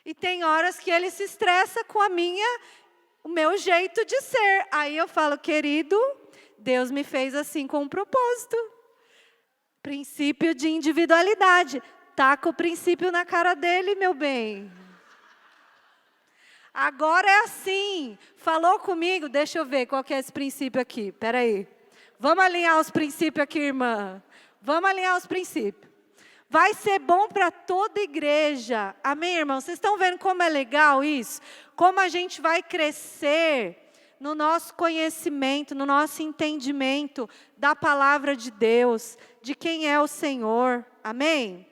E tem horas que ele se estressa com o meu jeito de ser. Aí eu falo, querido, Deus me fez assim com um propósito. Princípio de individualidade. Taca o princípio na cara dele, meu bem. Agora é assim. Falou comigo? Deixa eu ver qual que é esse princípio aqui. Espera aí. Vamos alinhar os princípios aqui, irmã. Vamos alinhar os princípios. Vai ser bom para toda igreja. Amém, irmão? Vocês estão vendo como é legal isso? Como a gente vai crescer no nosso conhecimento, no nosso entendimento da palavra de Deus, de quem é o Senhor. Amém?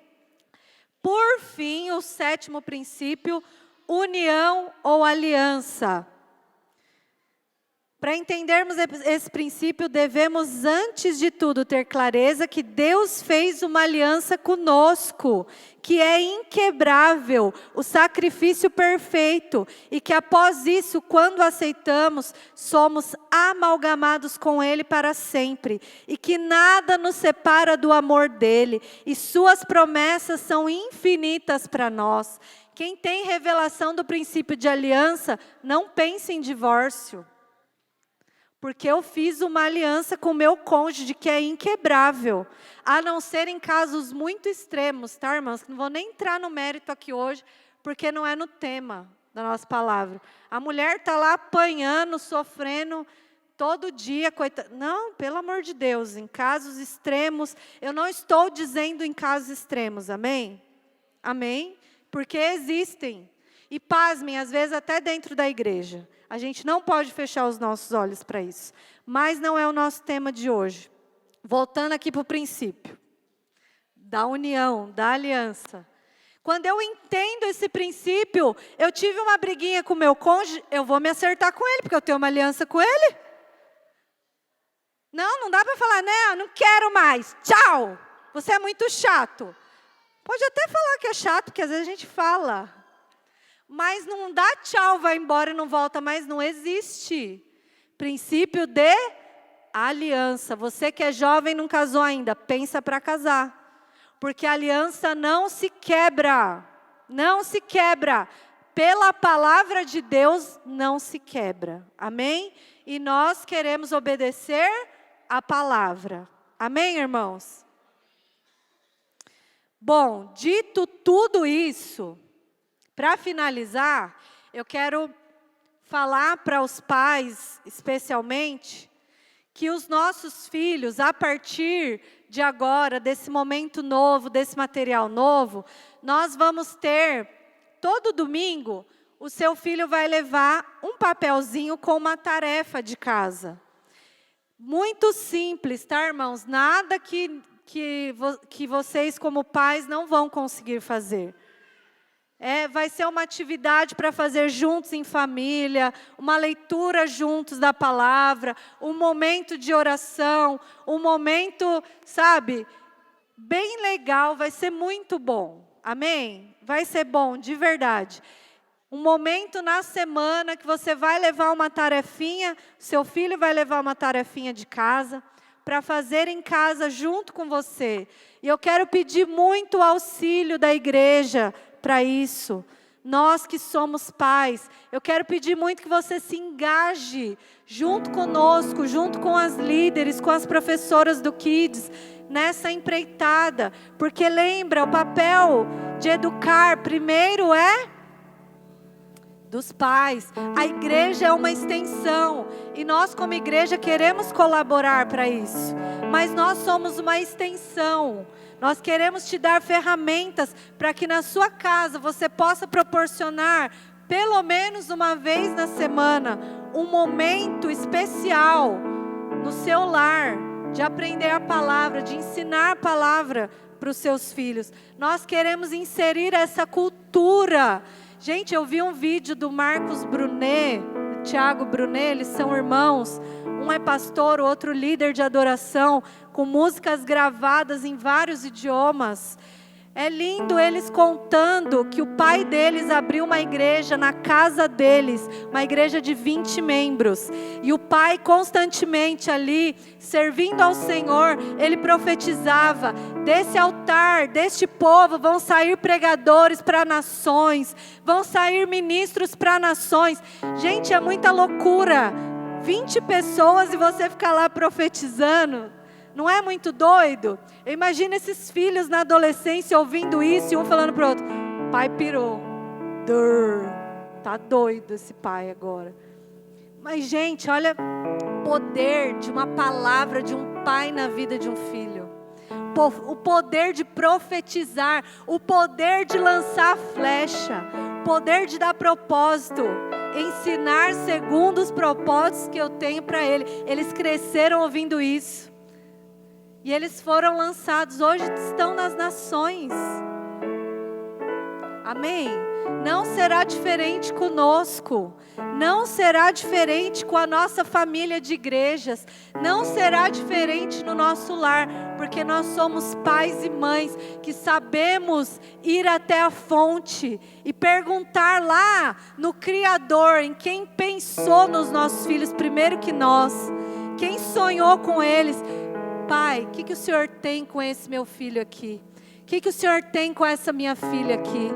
Por fim, o 7º princípio, união ou aliança. Para entendermos esse princípio, devemos, antes de tudo, ter clareza que Deus fez uma aliança conosco, que é inquebrável, o sacrifício perfeito, e que após isso, quando aceitamos, somos amalgamados com Ele para sempre, e que nada nos separa do amor dEle, e suas promessas são infinitas para nós. Quem tem revelação do princípio de aliança, não pense em divórcio. Porque eu fiz uma aliança com o meu cônjuge que é inquebrável. A não ser em casos muito extremos, tá, irmãs? Não vou nem entrar no mérito aqui hoje, porque não é no tema da nossa palavra. A mulher está lá apanhando, sofrendo todo dia, coitada. Não, pelo amor de Deus, em casos extremos. Eu não estou dizendo em casos extremos, amém? Amém? Porque existem. E pasmem, às vezes até dentro da igreja. A gente não pode fechar os nossos olhos para isso. Mas não é o nosso tema de hoje. Voltando aqui para o princípio da união, da aliança. Quando eu entendo esse princípio, eu tive uma briguinha com o meu cônjuge, eu vou me acertar com ele, porque eu tenho uma aliança com ele. Não dá para falar, não quero mais, tchau, você é muito chato. Pode até falar que é chato, porque às vezes a gente fala. Mas não dá tchau, vai embora e não volta mais, não existe. Princípio de aliança. Você que é jovem e não casou ainda, pensa para casar. Porque a aliança não se quebra. Não se quebra. Pela palavra de Deus, não se quebra. Amém? E nós queremos obedecer a palavra. Amém, irmãos? Bom, dito tudo isso, para finalizar, eu quero falar para os pais, especialmente, que os nossos filhos, a partir de agora, desse momento novo, desse material novo, nós vamos ter, todo domingo, o seu filho vai levar um papelzinho com uma tarefa de casa. Muito simples, tá, irmãos? Nada que que vocês como pais não vão conseguir fazer. Vai ser uma atividade para fazer juntos em família, uma leitura juntos da palavra, um momento de oração, um momento, sabe, bem legal, vai ser muito bom. Amém? Vai ser bom, de verdade. Um momento na semana que você vai levar uma tarefinha, seu filho vai levar uma tarefinha de casa, para fazer em casa junto com você. E eu quero pedir muito auxílio da igreja para isso. Nós que somos pais, eu quero pedir muito que você se engaje junto conosco, junto com as líderes, com as professoras do Kids, nessa empreitada. Porque lembra, o papel de educar primeiro é dos pais. A igreja é uma extensão. E nós como igreja queremos colaborar para isso. Mas nós somos uma extensão. Nós queremos te dar ferramentas para que na sua casa você possa proporcionar, pelo menos uma vez na semana, um momento especial no seu lar, de aprender a palavra, de ensinar a palavra para os seus filhos. Nós queremos inserir essa cultura. Gente, eu vi um vídeo do Marcos Brunet, do Thiago Brunet, eles são irmãos. Um é pastor, o outro líder de adoração, com músicas gravadas em vários idiomas. É lindo eles contando que o pai deles abriu uma igreja na casa deles, uma igreja de 20 membros. E o pai constantemente ali, servindo ao Senhor, ele profetizava: desse altar, deste povo, vão sair pregadores para nações, vão sair ministros para nações. Gente, é muita loucura. 20 pessoas e você ficar lá profetizando. Não é muito doido? Eu imagino esses filhos na adolescência ouvindo isso e um falando para o outro: pai pirou. Tá doido esse pai agora. Mas gente, olha o poder de uma palavra de um pai na vida de um filho. O poder de profetizar, o poder de lançar flecha, o poder de dar propósito, ensinar segundo os propósitos que eu tenho para ele. Eles cresceram ouvindo isso. E eles foram lançados, hoje estão nas nações. Amém? Não será diferente conosco. Não será diferente com a nossa família de igrejas. Não será diferente no nosso lar. Porque nós somos pais e mães que sabemos ir até a fonte e perguntar lá no Criador, em quem pensou nos nossos filhos primeiro que nós. Quem sonhou com eles. Pai, o que o Senhor tem com esse meu filho aqui? O que o Senhor tem com essa minha filha aqui?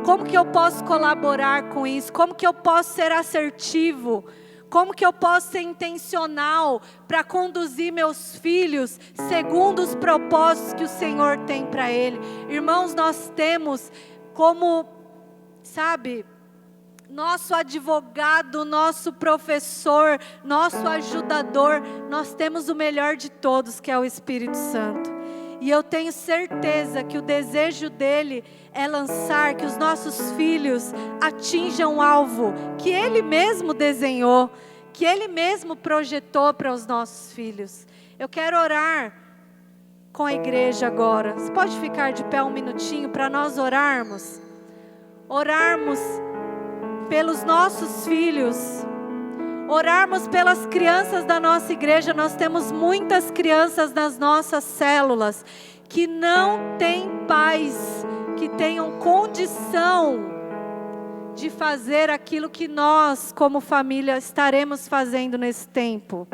Como que eu posso colaborar com isso? Como que eu posso ser assertivo? Como que eu posso ser intencional para conduzir meus filhos segundo os propósitos que o Senhor tem para ele? Irmãos, nós temos como, sabe, nosso advogado, nosso professor, nosso ajudador, nós temos o melhor de todos, que é o Espírito Santo. E eu tenho certeza que o desejo dele é lançar, que os nossos filhos atinjam o alvo que ele mesmo desenhou, que ele mesmo projetou para os nossos filhos. Eu quero orar com a igreja agora. Você pode ficar de pé um minutinho para nós orarmos? Orarmos pelos nossos filhos, orarmos pelas crianças da nossa igreja. Nós temos muitas crianças nas nossas células que não têm pais que tenham condição de fazer aquilo que nós como família estaremos fazendo nesse tempo.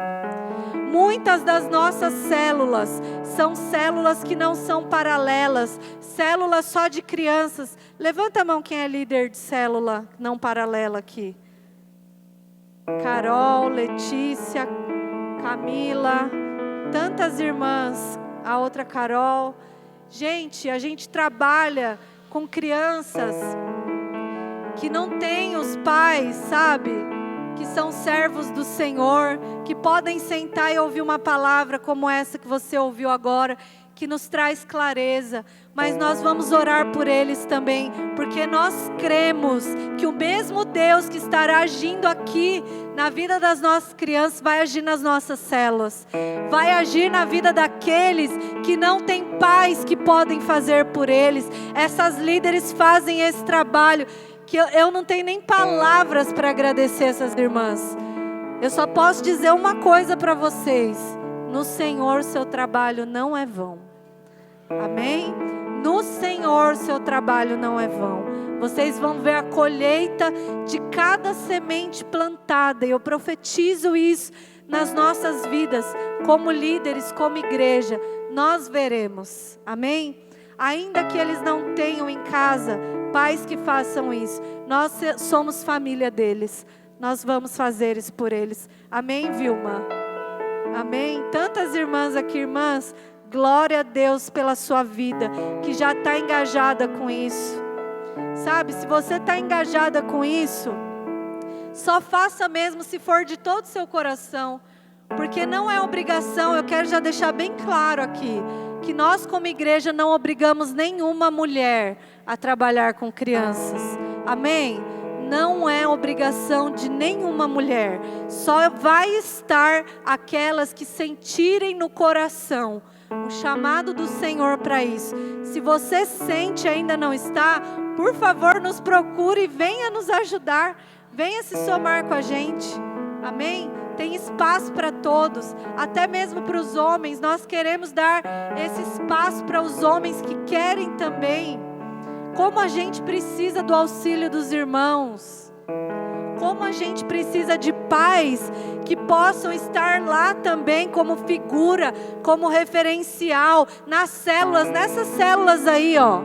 Muitas das nossas células são células que não são paralelas, células só de crianças. Levanta a mão quem é líder de célula não paralela aqui. Carol, Letícia, Camila, tantas irmãs, a outra Carol. Gente, a gente trabalha com crianças que não têm os pais, sabe? Que são servos do Senhor, que podem sentar e ouvir uma palavra como essa que você ouviu agora, que nos traz clareza, mas nós vamos orar por eles também, porque nós cremos que o mesmo Deus que estará agindo aqui na vida das nossas crianças, vai agir nas nossas células, vai agir na vida daqueles que não têm pais que podem fazer por eles. Essas líderes fazem esse trabalho, que eu não tenho nem palavras para agradecer essas irmãs. Eu só posso dizer uma coisa para vocês: no Senhor seu trabalho não é vão. Amém? No Senhor seu trabalho não é vão. Vocês vão ver a colheita de cada semente plantada. E eu profetizo isso nas nossas vidas, como líderes, como igreja. Nós veremos. Amém? Ainda que eles não tenham em casa pais que façam isso, nós somos família deles. Nós vamos fazer isso por eles. Amém, Vilma? Amém? Tantas irmãs aqui, irmãs, glória a Deus pela sua vida, que já está engajada com isso. Sabe, se você está engajada com isso, só faça mesmo se for de todo o seu coração, porque não é obrigação. Eu quero já deixar bem claro aqui, que nós como igreja não obrigamos nenhuma mulher a trabalhar com crianças. Amém? Não é obrigação de nenhuma mulher. Só vai estar aquelas que sentirem no coração o chamado do Senhor para isso. Se você sente e ainda não está, por favor, nos procure e venha nos ajudar. Venha se somar com a gente. Amém? Tem espaço para todos, até mesmo para os homens. Nós queremos dar esse espaço para os homens que querem também. Como a gente precisa do auxílio dos irmãos. Como a gente precisa de pais que possam estar lá também como figura, como referencial, nas células, nessas células aí, ó.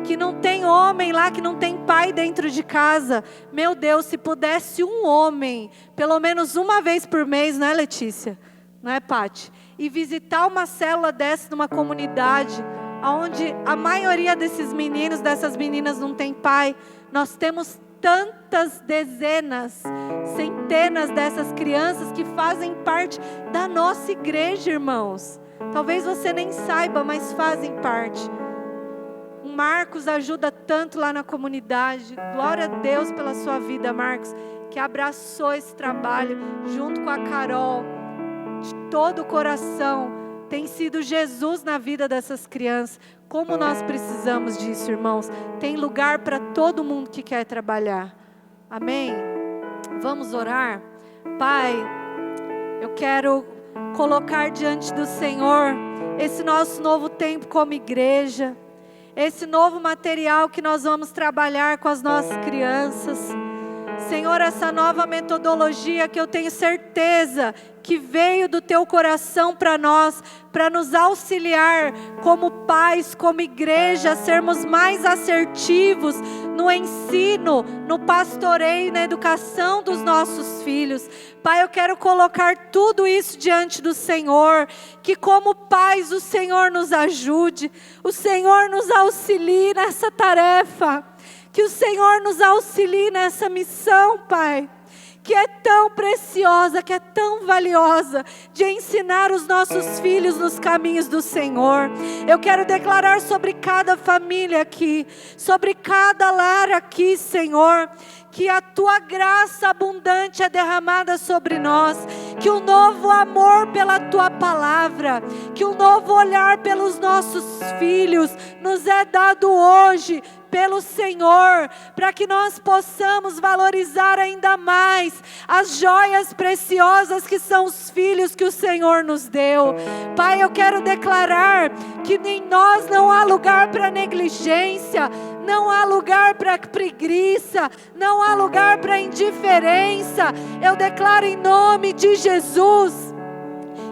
Que não tem homem lá, que não tem pai dentro de casa. Meu Deus, se pudesse um homem, pelo menos uma vez por mês, não é, Letícia? Não é, Pati? E visitar uma célula dessa numa comunidade, onde a maioria desses meninos, dessas meninas não tem pai. Nós temos tantas dezenas, centenas dessas crianças que fazem parte da nossa igreja, irmãos. Talvez você nem saiba, mas fazem parte. O Marcos ajuda tanto lá na comunidade. Glória a Deus pela sua vida, Marcos, que abraçou esse trabalho junto com a Carol, de todo o coração. Tem sido Jesus na vida dessas crianças. Como nós precisamos disso, irmãos. Tem lugar para todo mundo que quer trabalhar. Amém? Vamos orar? Pai, eu quero colocar diante do Senhor esse nosso novo tempo como igreja. Esse novo material que nós vamos trabalhar com as nossas crianças. Senhor, essa nova metodologia que eu tenho certeza que veio do teu coração para nós, para nos auxiliar como pais, como igreja, a sermos mais assertivos no ensino, no pastoreio, na educação dos nossos filhos. Pai, eu quero colocar tudo isso diante do Senhor, que como pais o Senhor nos ajude, o Senhor nos auxilie nessa tarefa, que o Senhor nos auxilie nessa missão, Pai, que é tão preciosa, que é tão valiosa, de ensinar os nossos filhos nos caminhos do Senhor. Eu quero declarar sobre cada família aqui, sobre cada lar aqui, Senhor, que a tua graça abundante é derramada sobre nós, que um novo amor pela tua palavra, que um novo olhar pelos nossos filhos nos é dado hoje pelo Senhor, para que nós possamos valorizar ainda mais as joias preciosas que são os filhos que o Senhor nos deu. Pai, eu quero declarar que em nós não há lugar para negligência, não há lugar para preguiça, não há lugar para indiferença. Eu declaro em nome de Jesus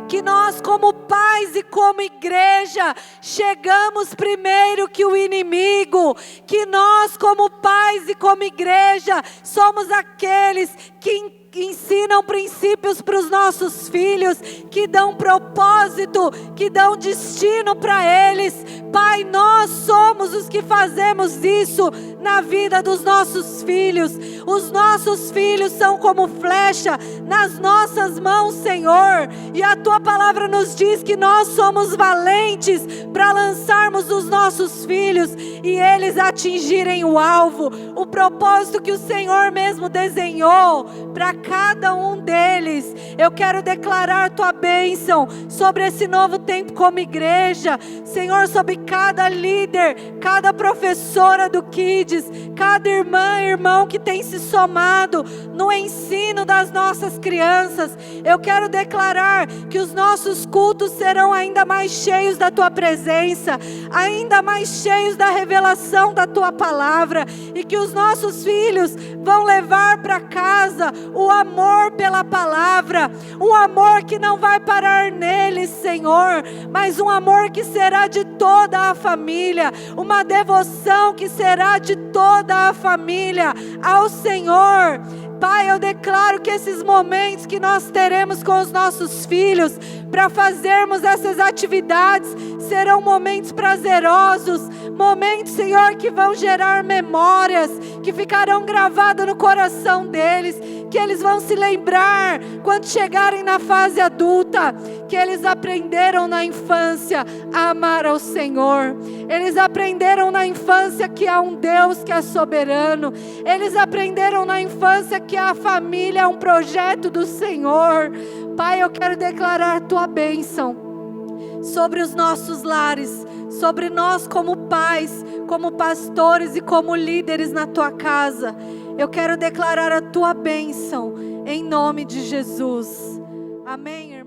que nós como pais e como igreja chegamos primeiro que o inimigo, que nós como pais e como igreja somos aqueles que ensinam princípios para os nossos filhos, que dão propósito, que dão destino para eles. Pai, nós somos os que fazemos isso na vida dos nossos filhos. Os nossos filhos são como flecha nas nossas mãos, Senhor. E a Tua palavra nos diz que nós somos valentes para lançarmos os nossos filhos e eles atingirem o alvo, o propósito que o Senhor mesmo desenhou para cada um deles. Eu quero declarar Tua bênção sobre esse novo tempo como igreja, Senhor, sobre cada líder, cada professora do Kids, cada irmã e irmão que tem se somado no ensino das nossas crianças. Eu quero declarar que os nossos cultos serão ainda mais cheios da Tua presença, ainda mais cheios da revelação da Tua palavra, e que os nossos filhos vão levar para casa o amor pela palavra, um amor que não vai parar neles, Senhor, mas um amor que será de toda a família, uma devoção que será de toda a família ao Senhor. Pai, eu declaro que esses momentos que nós teremos com os nossos filhos, para fazermos essas atividades, serão momentos prazerosos, momentos, Senhor, que vão gerar memórias, que ficarão gravadas no coração deles, que eles vão se lembrar quando chegarem na fase adulta, que eles aprenderam na infância a amar ao Senhor, eles aprenderam na infância que há um Deus que é soberano, eles aprenderam na infância que a família é um projeto do Senhor. Pai, eu quero declarar Tua bênção sobre os nossos lares, sobre nós como pais, como pastores e como líderes na Tua casa. Eu quero declarar a Tua bênção em nome de Jesus. Amém, irmão?